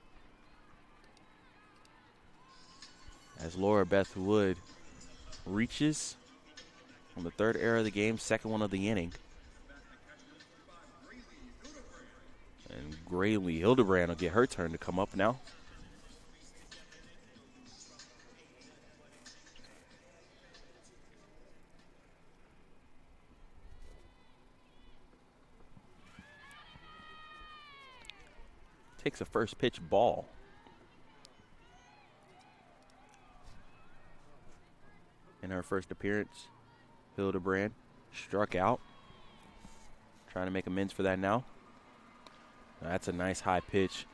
As Laura Beth Wood reaches on the 3rd error of the game, 2nd one of the inning. And Grayley Hildebrand will get her turn to come up now. Takes a first pitch ball. In her first appearance, Hildebrand struck out. Trying to make amends for that now. That's a nice high pitch.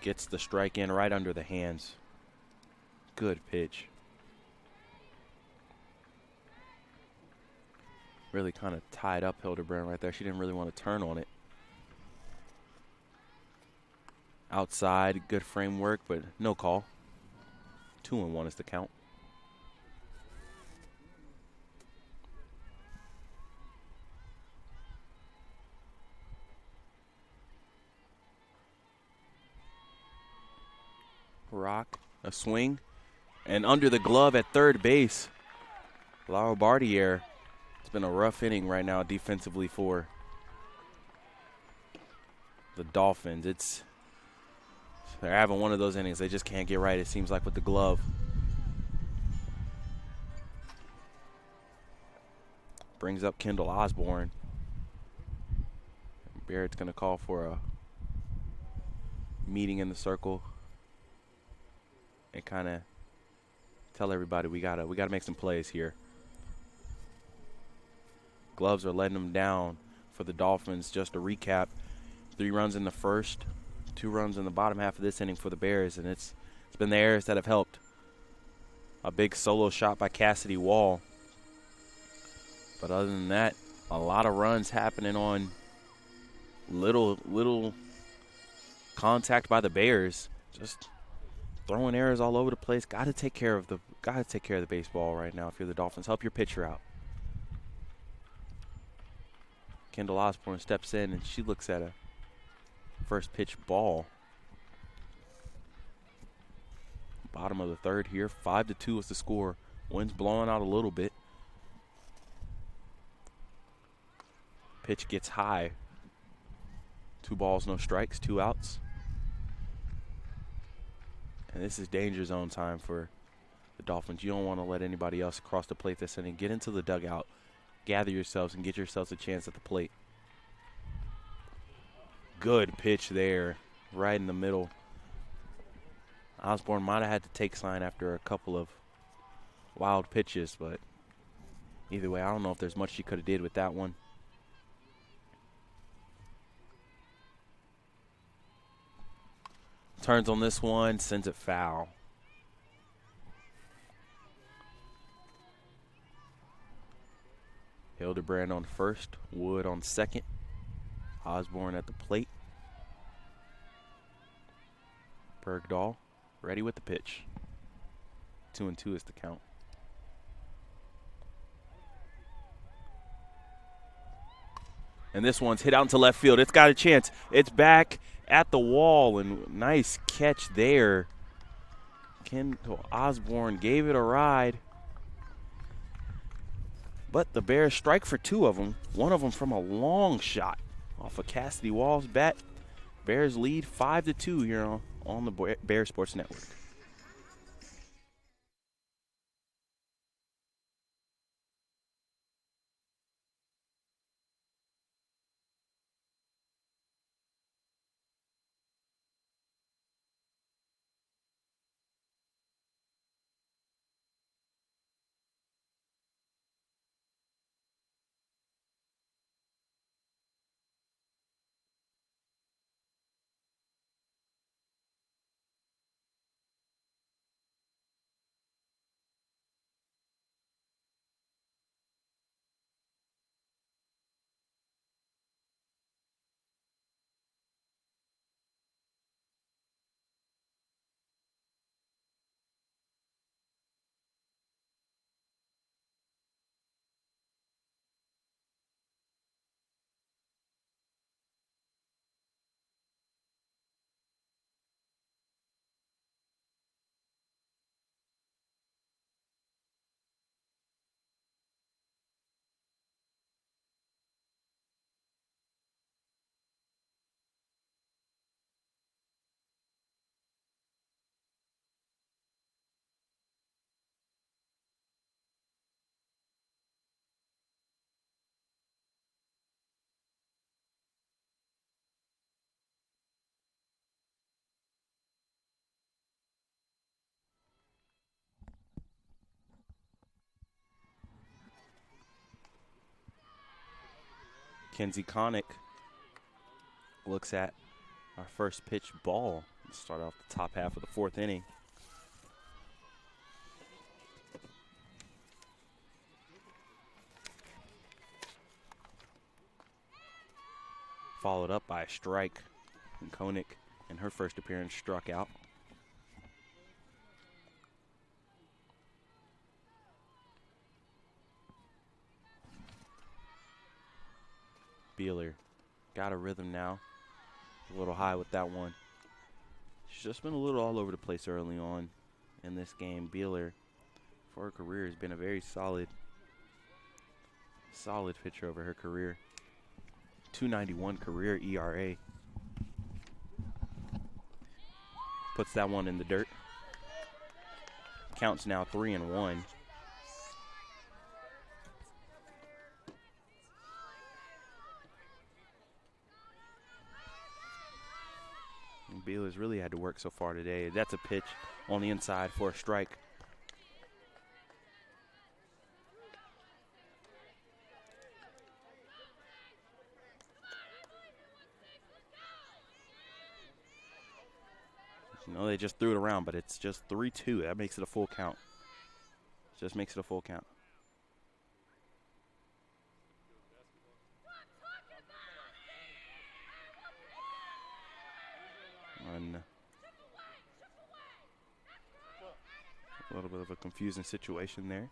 Gets the strike in right under the hands. Good pitch. Really kind of tied up Hildebrand right there. She didn't really want to turn on it. Outside, good framework, but no call. 2-1 is the count. Rock, a swing, and under the glove at third base. Laura Bartier. It's been a rough inning right now defensively for the Dolphins. They're having one of those innings they just can't get right, it seems like, with the glove. Brings up Kendall Osborne. Barrett's going to call for a meeting in the circle and kind of tell everybody we gotta make some plays here. Gloves are letting them down for the Dolphins. Just to recap, 3 runs in the first, 2 runs in the bottom half of this inning for the Bears, and it's been the errors that have helped. A big solo shot by Cassidy Wall. But other than that, a lot of runs happening on little contact by the Bears. Just throwing errors all over the place. Got to take care of the baseball right now if you're the Dolphins. Help your pitcher out. Kendall Osborne steps in and she looks at a first pitch ball. Bottom of the third here. 5-2 is the score. Wind's blowing out a little bit. Pitch gets high. 2 balls, no strikes, 2 outs. And this is danger zone time for the Dolphins. You don't want to let anybody else across the plate this inning. Get into the dugout, gather yourselves, and get yourselves a chance at the plate. Good pitch there, right in the middle. Osborne might have had to take sign after a couple of wild pitches, but either way, I don't know if there's much she could have did with that one. Turns on this one, sends it foul. Hildebrand on first, Wood on second. Osborne at the plate. Bergdahl ready with the pitch. 2-2 is the count. And this one's hit out into left field. It's got a chance. It's back at the wall, and nice catch there. Kendall Osborne gave it a ride. But the Bears strike for 2 of them. One of them from a long shot off of Cassidy Wall's bat. Bears lead 5-2 here on the Bears Sports Network. Kenzie Connick looks at our first pitch ball. Let's start off the top half of the 4th inning. Followed up by a strike. And Connick, in her first appearance, struck out. Beeler got a rhythm now. A little high with that one. She's just been a little all over the place early on in this game. Beeler, for her career, has been a very solid pitcher over her career. 2.91 career ERA. Puts that one in the dirt. Counts now 3-1. Beeler's really had to work so far today. That's a pitch on the inside for a strike. No, they just threw it around, but it's just 3-2. That makes it a full count. Just makes it a full count. And a little bit of a confusing situation there.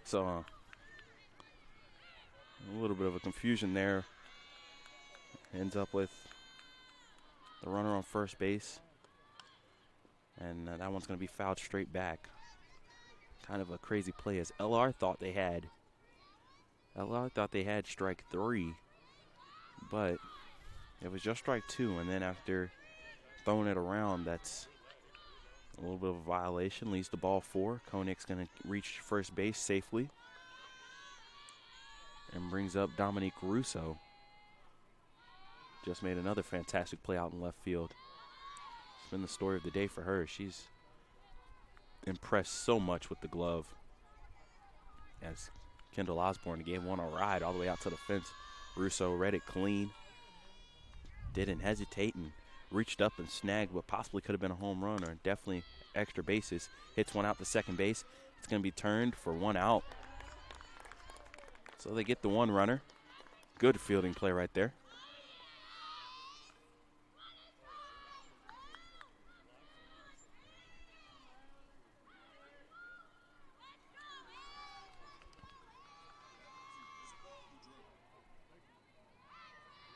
So a little bit of a confusion there. Ends up with the runner on first base. And that one's going to be fouled straight back. Kind of a crazy play as LR thought they had strike 3, but it was just strike 2, and then after throwing it around, that's a little bit of a violation. Leads the ball 4. Koenig's going to reach first base safely and brings up Dominique Russo. Just made another fantastic play out in left field. It's been the story of the day for her. She's impressed so much with the glove as Kendall Osborne gave one a ride all the way out to the fence. Russo read it clean, didn't hesitate, and reached up and snagged what possibly could have been a home run or definitely extra bases. Hits one out to second base. It's going to be turned for 1 out. So they get the 1 runner. Good fielding play right there.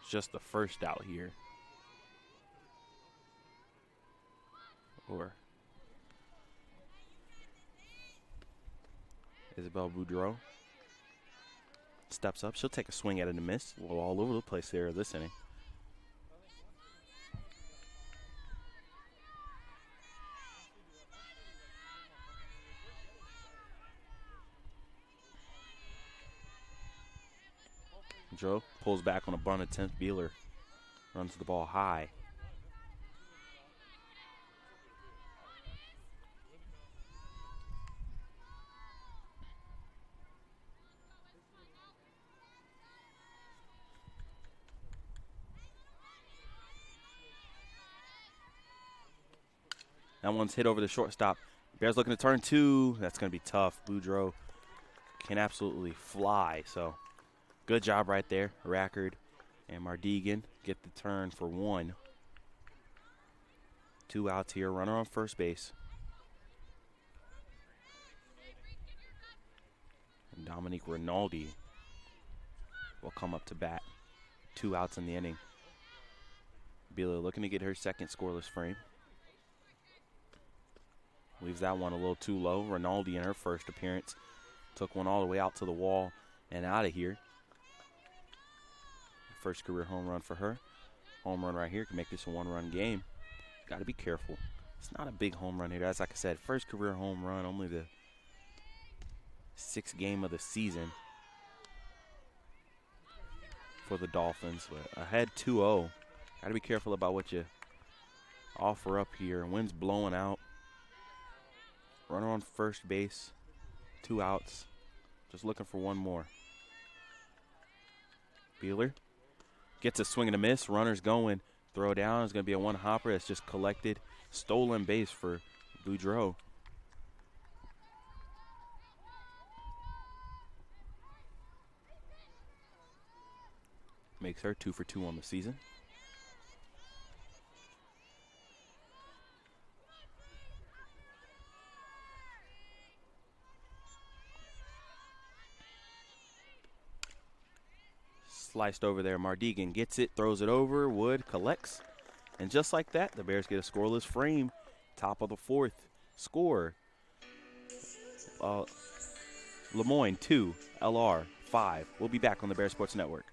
Just the first out here. Or Isabel Boudreau steps up. She'll take a swing at it and miss. A little all over the place there this inning. Joe pulls back on a bunt attempt. Beeler runs the ball high. That one's hit over the shortstop. Bears looking to turn 2. That's going to be tough. Boudreau can absolutely fly. So good job right there. Rackard and Mardigan get the turn for 1. 2 outs here. Runner on first base. And Dominique Rinaldi will come up to bat. 2 outs in the inning. Beeler looking to get her second scoreless frame. Leaves that one a little too low. Rinaldi in her first appearance took one all the way out to the wall and out of here. First career home run for her. Home run right here can make this a 1-run game. Got to be careful. It's not a big home run here. As like I said, first career home run, only the 6th game of the season for the Dolphins. But ahead 2-0. Got to be careful about what you offer up here. Wind's blowing out. Runner on first base. 2 outs. Just looking for 1 more. Beeler gets a swing and a miss. Runner's going. Throw down. It's going to be a 1-hopper that's just collected. Stolen base for Boudreau. Makes her 2 for 2 on the season. Sliced over there. Mardigan gets it, throws it over. Wood collects. And just like that, the Bears get a scoreless frame. Top of the 4th. Score. Lemoyne 2, LR 5. We'll be back on the Bear Sports Network.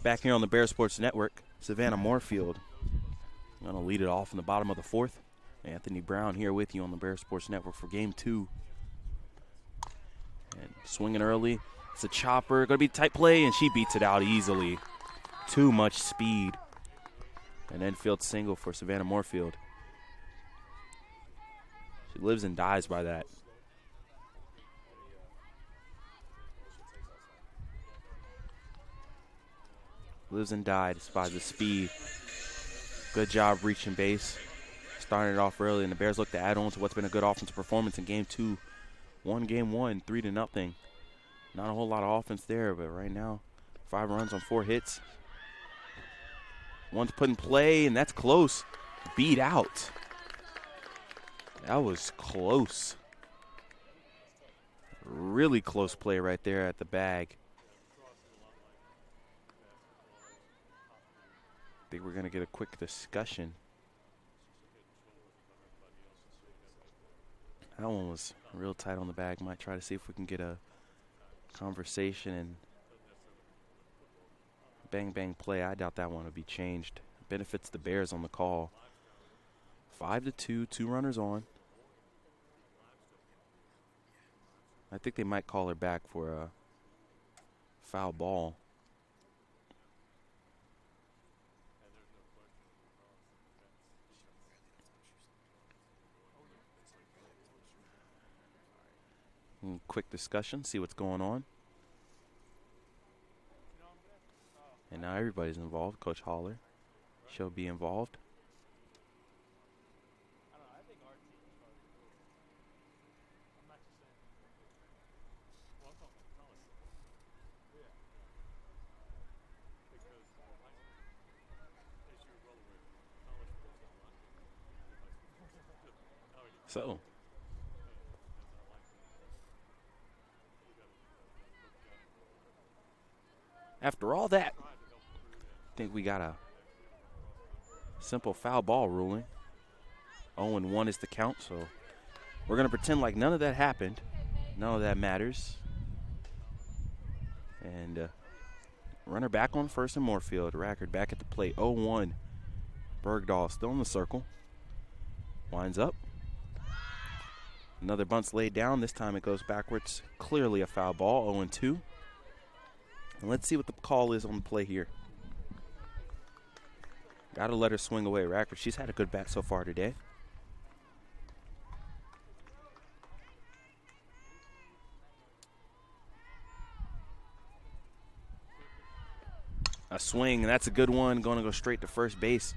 Back here on the Bear Sports Network, Savannah Moorfield going to lead it off in the bottom of the fourth. Anthony Brown here with you on the Bear Sports Network for game 2. And swinging early. It's a chopper. Going to be tight play, and she beats it out easily. Too much speed. An infield single for Savannah Moorfield. She lives and dies by that. Lives and dies by the speed. Good job reaching base. Starting it off early, and the Bears look to add on to what's been a good offensive performance in game 2. Game 1, 3-0. Not a whole lot of offense there, but right now, 5 runs on 4 hits. One's put in play, and that's close. Beat out. That was close. Really close play right there at the bag. I think we're going to get a quick discussion. That one was real tight on the bag. Might try to see if we can get a conversation and bang, bang play. I doubt that one will be changed. Benefits the Bears on the call. 5-2, 2 runners on. I think they might call her back for a foul ball. Quick discussion, see what's going on. And now everybody's involved. Coach Holler, she'll be involved. So after all that, I think we got a simple foul ball ruling. 0-1 is the count, so we're going to pretend like none of that happened. None of that matters. And runner back on first in Moorfield. Rackard back at the plate. 0-1. Bergdahl still in the circle. Winds up. Another bunt's laid down. This time it goes backwards. Clearly a foul ball. 0-2. And let's see what the call is on the play here. Got to let her swing away, Rackard. She's had a good bat so far today. A swing, and that's a good one. Going to go straight to first base.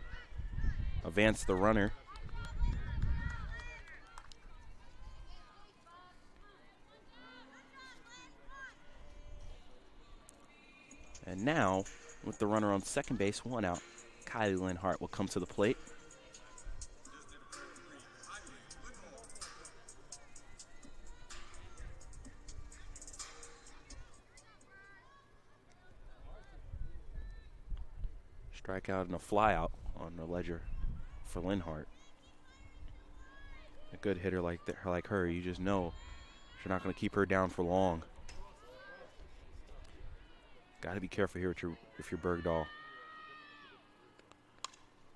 Advance the runner. And now, with the runner on second base, 1 out, Kylie Linhart will come to the plate. Strikeout and a flyout on the ledger for Linhart. A good hitter like her, you just know you're not going to keep her down for long. Got to be careful here if you're Bergdahl.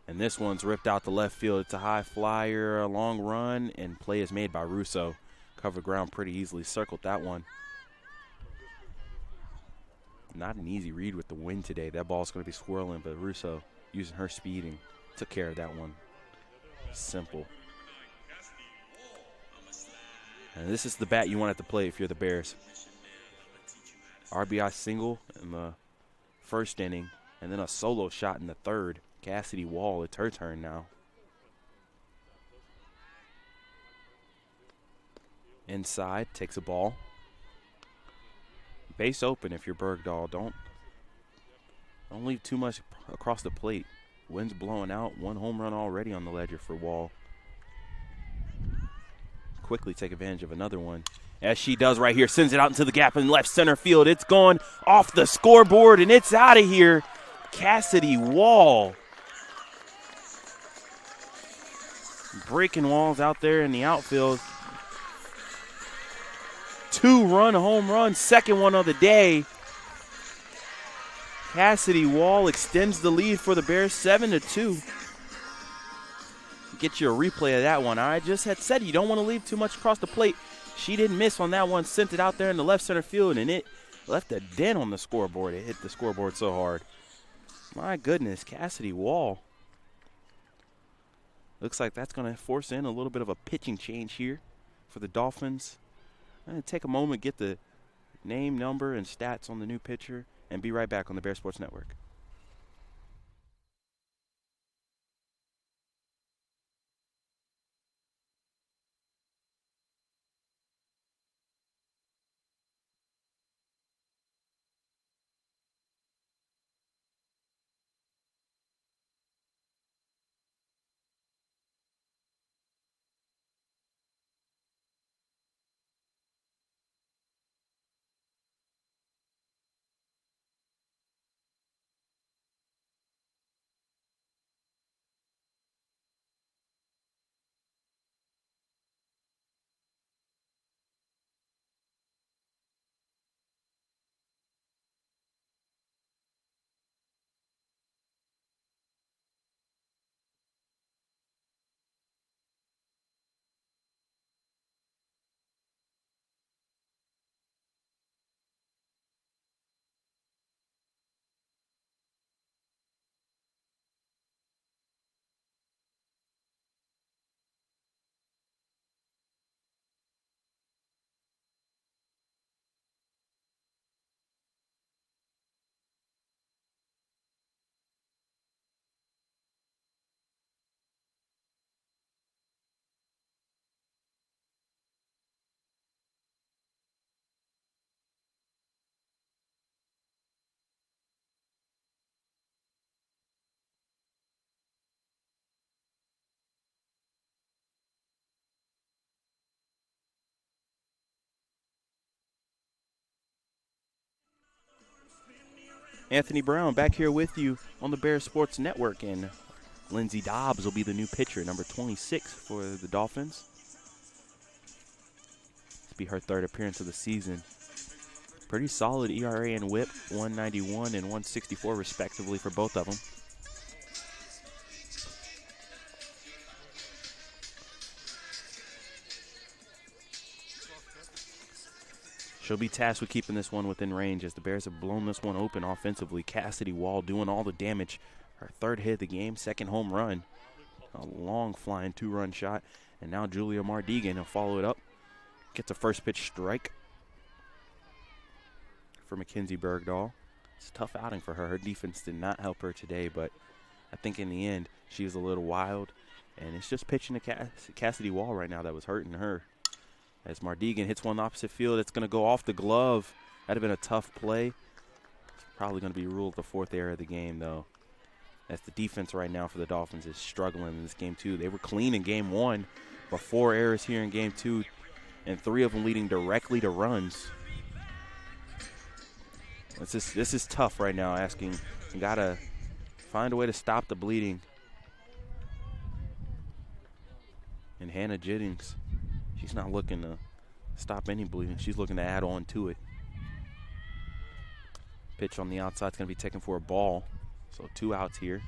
And this one's ripped out the left field. It's a high flyer, a long run, and play is made by Russo. Covered ground pretty easily. Circled that one. Not an easy read with the wind today. That ball's going to be swirling, but Russo using her speed and took care of that one. Simple. And this is the bat you want at the plate if you're the Bears. RBI single in the first inning, and then a solo shot in the third. Cassidy Wall, it's her turn now. Inside, takes a ball. Base open if you're Bergdahl. Don't leave too much across the plate. Wind's blowing out. 1 home run already on the ledger for Wall. Quickly take advantage of another one. As she does right here, sends it out into the gap in left center field. It's gone off the scoreboard, and it's out of here. Cassidy Wall. Breaking walls out there in the outfield. 2-run home run, second one of the day. Cassidy Wall extends the lead for the Bears 7-2. Get you a replay of that one. I just had said you don't want to leave too much across the plate. She didn't miss on that one, sent it out there in the left center field, and it left a dent on the scoreboard. It hit the scoreboard so hard. My goodness, Cassidy Wall. Looks like that's going to force in a little bit of a pitching change here for the Dolphins. I'm going to take a moment, get the name, number, and stats on the new pitcher, and be right back on the Bear Sports Network. Anthony Brown back here with you on the Bear Sports Network, and Lindsey Dobbs will be the new pitcher, number 26 for the Dolphins. This will be her third appearance of the season. Pretty solid ERA and WHIP, 191 and 164 respectively for both of them. She'll be tasked with keeping this one within range as the Bears have blown this one open offensively. Cassidy Wall doing all the damage. Her third hit of the game, second home run. A long flying 2-run shot. And now Julia Mardigan will follow it up. Gets a first pitch strike for Mackenzie Bergdahl. It's a tough outing for her. Her defense did not help her today, but I think in the end she was a little wild. And it's just pitching to Cassidy Wall right now that was hurting her. As Mardigan hits one opposite field, it's going to go off the glove. That would have been a tough play. It's probably going to be ruled the fourth error of the game, though. As the defense right now for the Dolphins is struggling in this game, too. They were clean in game one, but 4 errors here in game 2, and 3 of them leading directly to runs. This is tough right now, asking. You got to find a way to stop the bleeding. And Hannah Jennings, she's not looking to stop any bleeding. She's looking to add on to it. Pitch on the outside is going to be taken for a ball. So 2 outs here.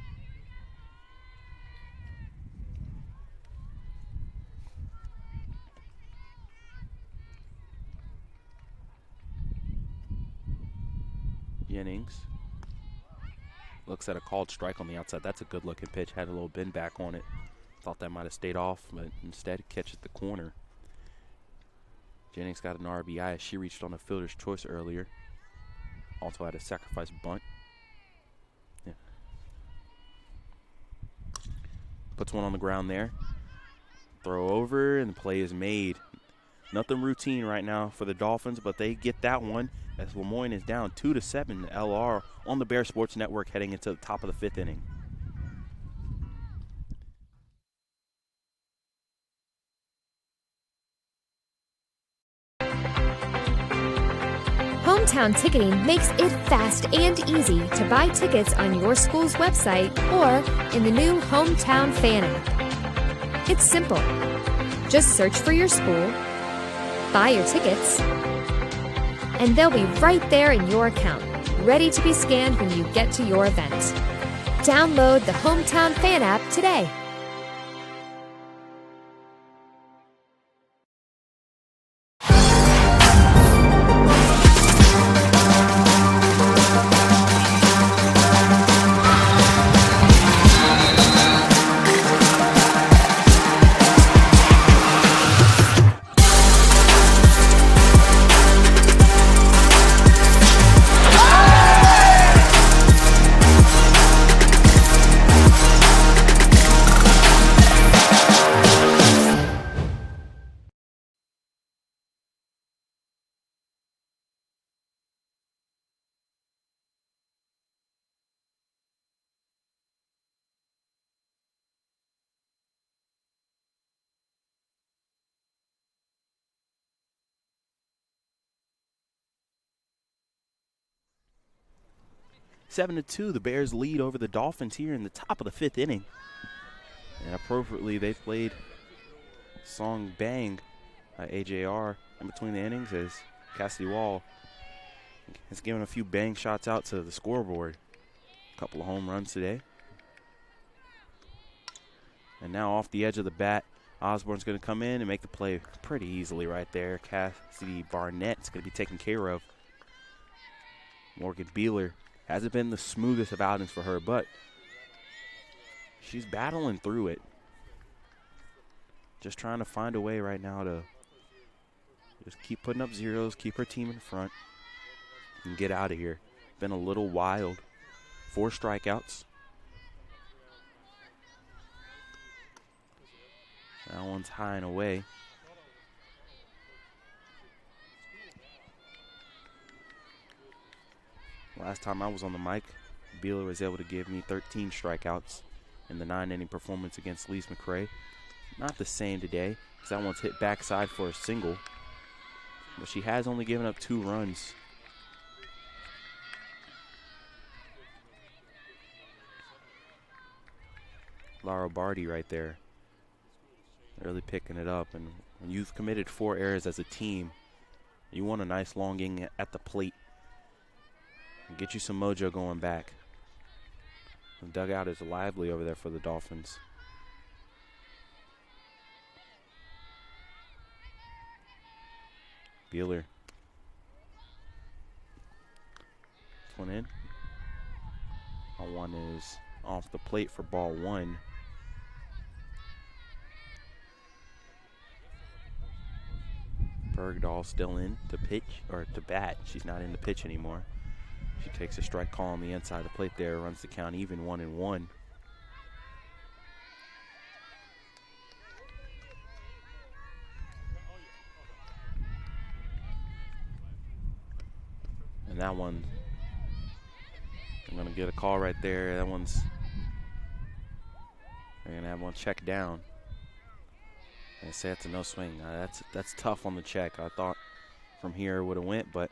Jennings looks at a called strike on the outside. That's a good looking pitch. Had a little bend back on it. Thought that might have stayed off, but instead it catches the corner. Jennings got an RBI as she reached on a fielder's choice earlier. Also had a sacrifice bunt. Yeah. Puts one on the ground there. Throw over, and the play is made. Nothing routine right now for the Dolphins, but they get that one as Lemoyne is down 2-7 LR on the Bear Sports Network heading into the top of the 5th inning. Hometown Ticketing makes it fast and easy to buy tickets on your school's website or in the new Hometown Fan app. It's simple. Just search for your school, buy your tickets, and they'll be right there in your account, ready to be scanned when you get to your event. Download the Hometown Fan app today. Seven to 2, the Bears lead over the Dolphins here in the top of the 5th inning. And appropriately, they played Song Bang, AJR, in between the innings as Cassidy Wall has given a few bang shots out to the scoreboard. A couple of home runs today. And now off the edge of the bat, Osborne's going to come in and make the play pretty easily right there. Cassidy Barnett's going to be taken care of. Morgan Beeler hasn't been the smoothest of outings for her, but she's battling through it. Just trying to find a way right now to just keep putting up zeros, keep her team in front, and get out of here. Been a little wild. 4 strikeouts. That one's high and away. Last time I was on the mic, Beeler was able to give me 13 strikeouts in the 9-inning performance against Lise McRae. Not the same today, because that one's hit backside for a single. But she has only given up 2 runs. Laura Barty right there, really picking it up. And when you've committed 4 errors as a team, you want a nice long inning at the plate. And get you some mojo going back. The dugout is lively over there for the Dolphins. Beeler. This one in. That one is off the plate for ball 1. Bergdahl still in to pitch, or to bat. She's not in the pitch anymore. She takes a strike call on the inside of the plate there, runs the count even 1-1. And that one, I'm going to get a call right there. That one's, they're going to have one check down. They say it's a no swing. That's tough on the check. I thought from here it would have went, but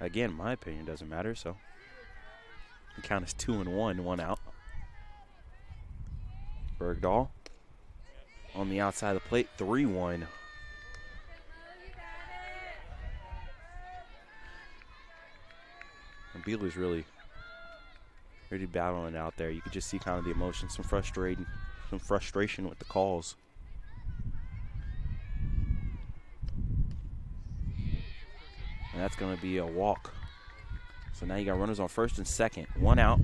again, my opinion doesn't matter, so the count is 2-1, 1 out. Bergdahl on the outside of the plate, 3-1. And Beeler's really battling out there. You could just see kind of the emotion, some frustration with the calls. And that's going to be a walk. So now you got runners on first and second. 1 out.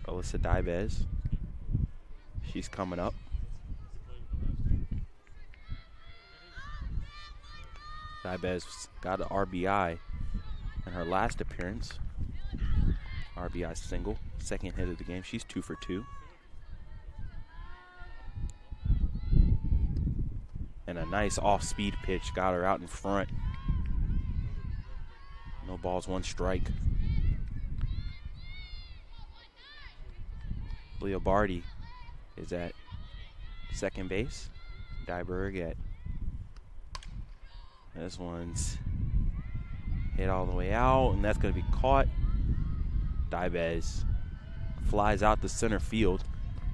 Alyssa Dibez. She's coming up. Dibez got an RBI in her last appearance. RBI single. Second hit of the game. She's 2 for 2. And a nice off-speed pitch got her out in front. No balls, 1 strike. Leo Barty is at second base. Dyberg at, this one's hit all the way out, and that's going to be caught. Dibez flies out to center field.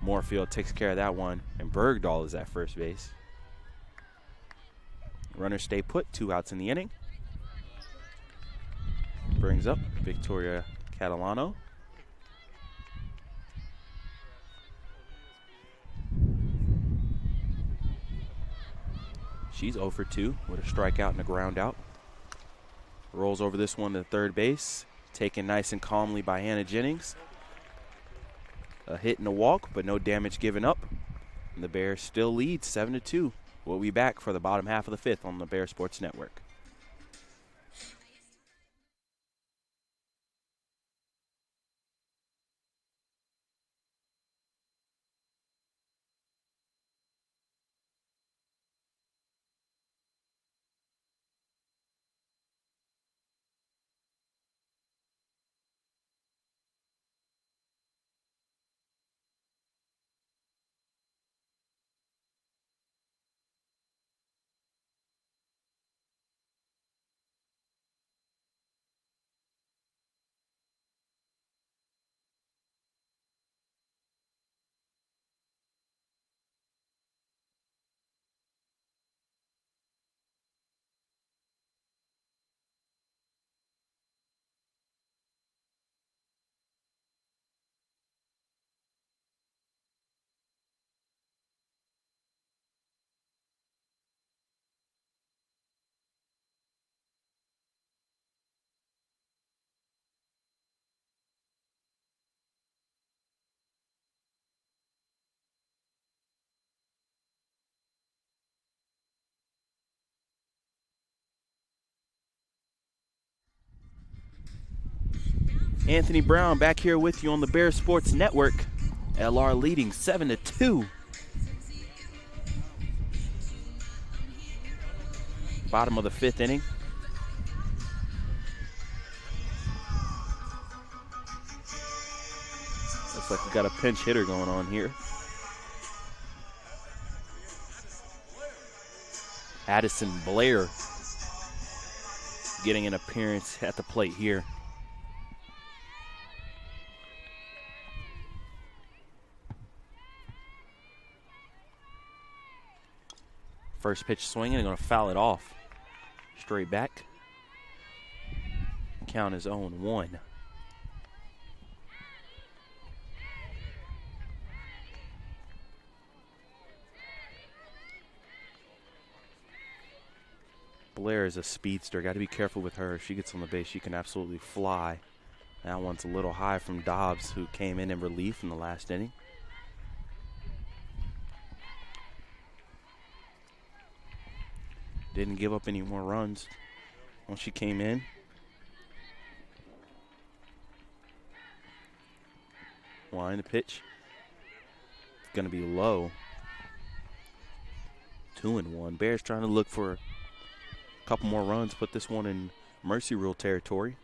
Moorfield takes care of that one, and Bergdahl is at first base. Runners stay put, 2 outs in the inning. brings up Victoria Catalano. She's 0 for 2 with a strikeout and a ground out. Rolls over this one to third base. Taken nice and calmly by Hannah Jennings. A hit and a walk, but no damage given up. And the Bears still lead 7-2. We'll be back for the bottom half of the fifth on the Bear Sports Network. Anthony Brown back here with you on the Bear Sports Network. LR leading 7-2. Bottom of the fifth inning. Looks like we got a pinch hitter going on here. Addison Blair getting an appearance at the plate here. First pitch swinging and going to foul it off. Straight back. Count is 0-1. Blair is a speedster. Got to be careful with her. If she gets on the base, she can absolutely fly. That one's a little high from Dobbs, who came in relief in the last inning. Didn't give up any more runs once she came in. Line the pitch. It's going to be low. 2-1. Bears trying to look for a couple more runs, put this one in mercy rule territory.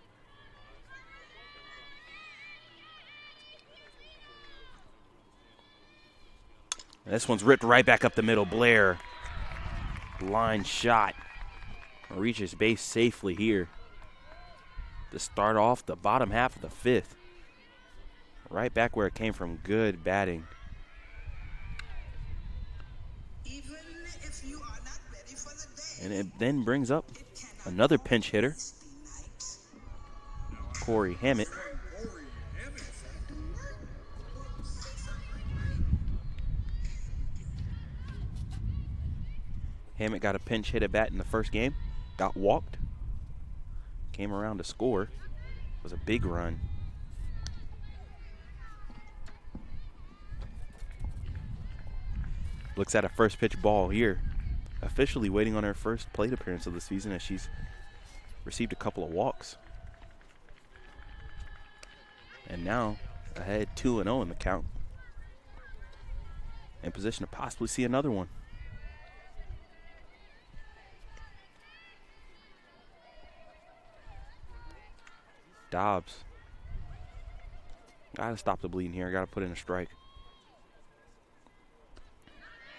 And this one's ripped right back up the middle. Blair, line shot, reaches base safely here to start off the bottom half of the fifth. Right back where it came from. Good batting. And it then brings up another pinch hitter, Corey Hammett. Hammett got a pinch hit at bat in the first game, got walked, came around to score. It was a big run. Looks at a first pitch ball here. Officially waiting on her first plate appearance of the season, as she's received a couple of walks. And now ahead 2-0 in the count. In position to possibly see another one. Dobbs. Gotta stop the bleeding here. Gotta put in a strike.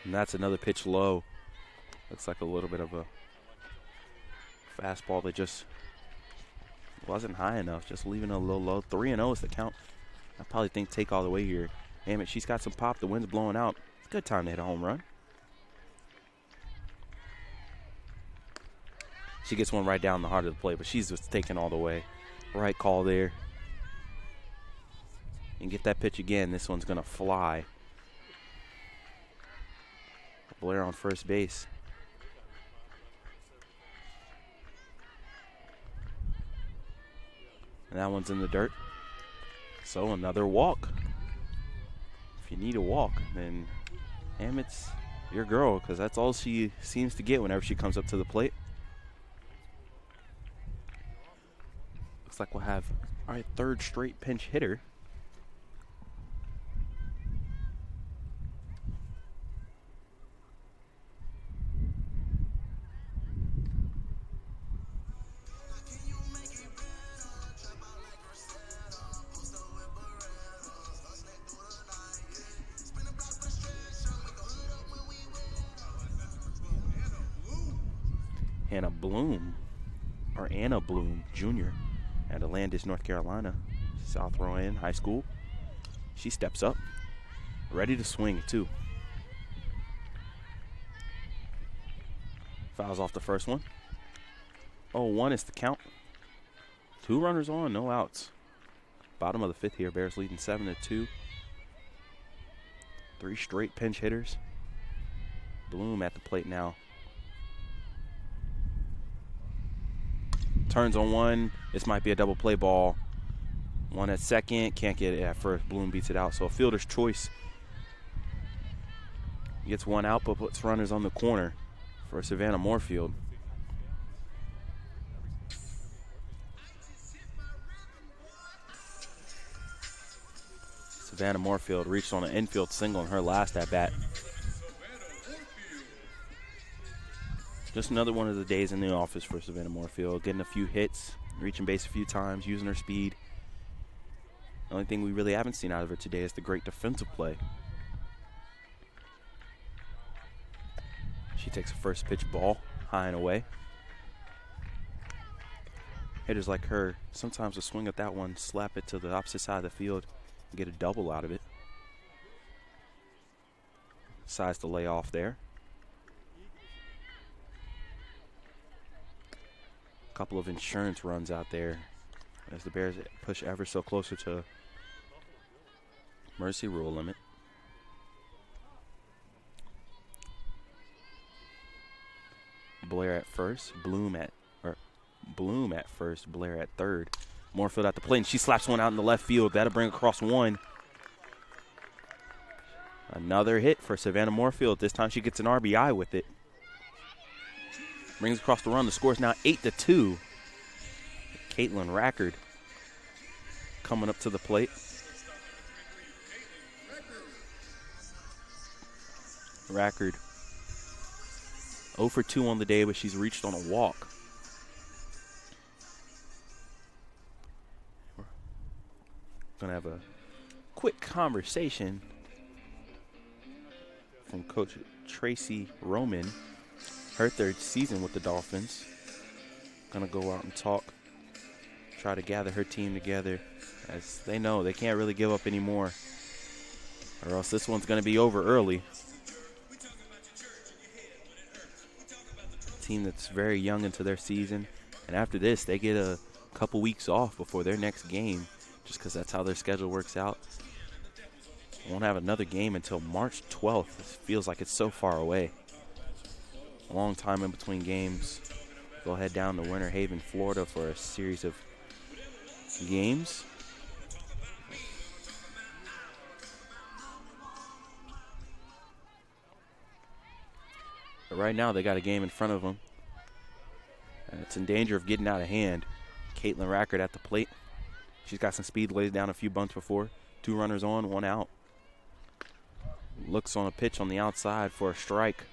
And that's another pitch low. Looks like a little bit of a fastball that just wasn't high enough. Just leaving it a little low. 3-0 is the count. I probably think take all the way here. Damn it, she's got some pop. The wind's blowing out. It's a good time to hit a home run. She gets one right down the heart of the plate, but she's just taking all the way. Right call there. And get that pitch again. This one's going to fly. Blair on first base. And that one's in the dirt. So another walk. If you need a walk, then Hammett's your girl, because that's all she seems to get whenever she comes up to the plate. Looks like we'll have our third straight pinch hitter. Anna Bloom Jr. at Landis, North Carolina, South Rowan High School. She steps up, ready to swing too. Fouls off the first one. 0-1 is the count. 2 runners on, no outs. Bottom of the fifth here, Bears leading 7-2. 3 straight pinch hitters. Bloom at the plate now. Turns on one. This might be a double play ball. One at second. Can't get it at first. Bloom beats it out. So a fielder's choice. Gets one out, but puts runners on the corner for Savannah Moorfield. Savannah Moorfield reached on an infield single in her last at-bat. Just another one of the days in the office for Savannah Moorfield, getting a few hits, reaching base a few times, using her speed. The only thing we really haven't seen out of her today is the great defensive play. She takes a first pitch ball, high and away. Hitters like her sometimes will swing at that one, slap it to the opposite side of the field, and get a double out of it. Decides to lay off there. Couple of insurance runs out there as the Bears push ever so closer to mercy rule limit. Blair at first, Bloom at first, Blair at third. Moorfield at the plate, and she slaps one out in the left field. That'll bring across one. Another hit for Savannah Moorfield. This time she gets an RBI with it. Brings across the run. The score is now 8-2. Caitlin Rackard coming up to the plate. Rackard 0 for 2 on the day, but she's reached on a walk. We're going to have a quick conversation from Coach Tracy Roman. Her third season with the Dolphins. Gonna go out and talk, try to gather her team together, as they know they can't really give up anymore, or else this one's gonna be over early. Team that's very young into their season, and after this they get a couple weeks off before their next game, just because that's how their schedule works out. Won't have another game until March 12th. It feels like it's so far away. A long time in between games. They'll head down to Winter Haven, Florida for a series of games. But right now they got a game in front of them. And it's in danger of getting out of hand. Caitlin Rackard at the plate. She's got some speed, lays down a few bunts before. 2 runners on, 1 out. Looks on a pitch on the outside for a strike.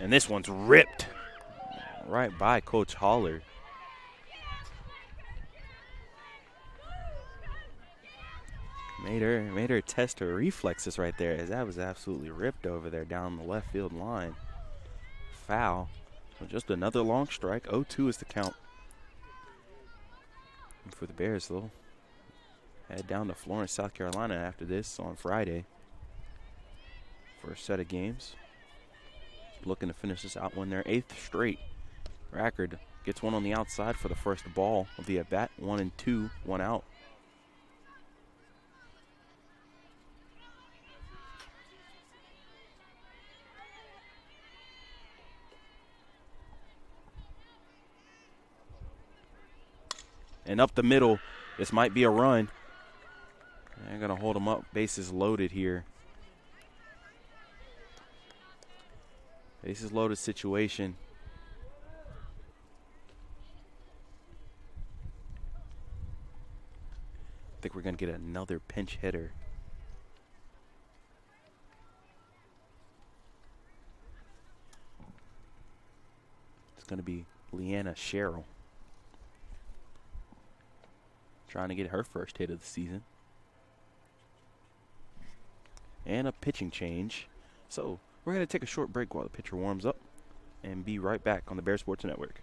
And this one's ripped right by Coach Holler. Made her test her reflexes right there, as that was absolutely ripped over there down the left field line. Foul. So just another long strike. 0-2 is the count. For the Bears, they'll head down to Florence, South Carolina after this on Friday for a set of games. Looking to finish this out, win their 8th straight. Rackard gets one on the outside for the first ball of the at-bat. 1-2, 1 out. And up the middle, this might be a run. They're going to hold him up. Bases loaded here. Bases loaded situation. I think we're going to get another pinch hitter. It's going to be Leanna Sherrill, trying to get her first hit of the season. And a pitching change. So we're going to take a short break while the pitcher warms up and be right back on the Bear Sports Network.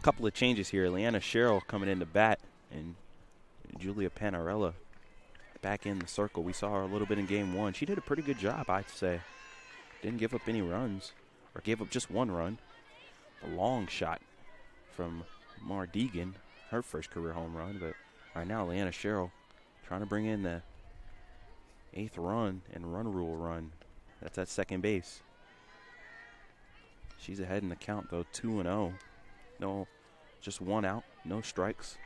Couple of changes here. Leanna Sherrill coming in to bat, and Julia Panarella back in the circle. We saw her a little bit in game 1. She did a pretty good job, I'd say. Didn't give up any runs, or gave up just one run. A long shot from Mar Deegan, her first career home run. But right now, Leanna Sherrill trying to bring in the 8th run and run rule run. That's at second base. She's ahead in the count, though, 2-0. No, just 1 out, no strikes.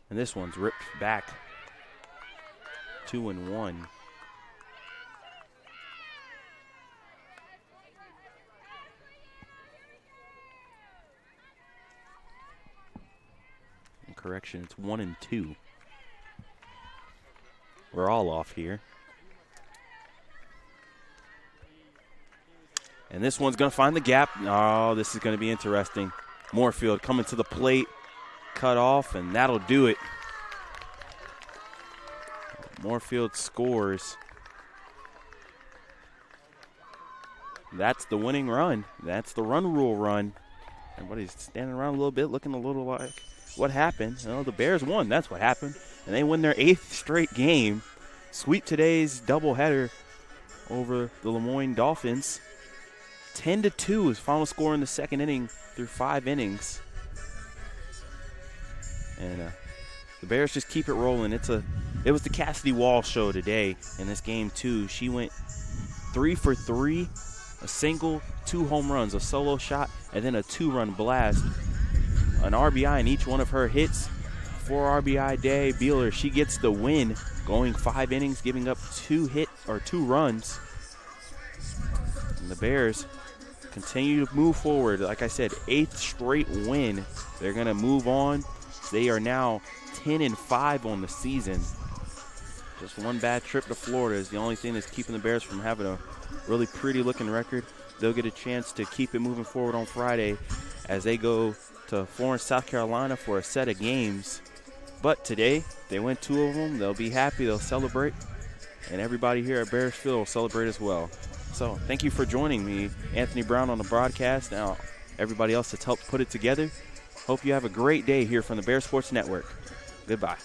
And this one's ripped back. 2-1. And correction, it's 1-2. We're all off here. And this one's going to find the gap. Oh, this is going to be interesting. Moorfield coming to the plate, cut off, and that'll do it. Moorfield scores. That's the winning run. That's the run rule run. Everybody's standing around a little bit, looking a little like, what happened? Well, the Bears won. That's what happened. And they win their 8th straight game. Sweep today's doubleheader over the Lemoyne Dolphins. 10-2 is final score in the second inning through 5 innings. And the Bears just keep it rolling. It was the Cassidy Wall show today in this game, too. She went 3 for 3, a single, 2 home runs, a solo shot, and then a 2-run blast. An RBI in each one of her hits. 4 RBI day. Beeler, she gets the win, going 5 innings, giving up 2 runs. And the Bears continue to move forward. Like I said, 8th straight win. They're going to move on. They are now 10-5 on the season. Just one bad trip to Florida is the only thing that's keeping the Bears from having a really pretty looking record. They'll get a chance to keep it moving forward on Friday as they go to Florence, South Carolina for a set of games. But today, they win 2 of them. They'll be happy. They'll celebrate. And everybody here at Bearsfield will celebrate as well. So thank you for joining me, Anthony Brown, on the broadcast. Now, everybody else that's helped put it together. Hope you have a great day here from the Bear Sports Network. Goodbye.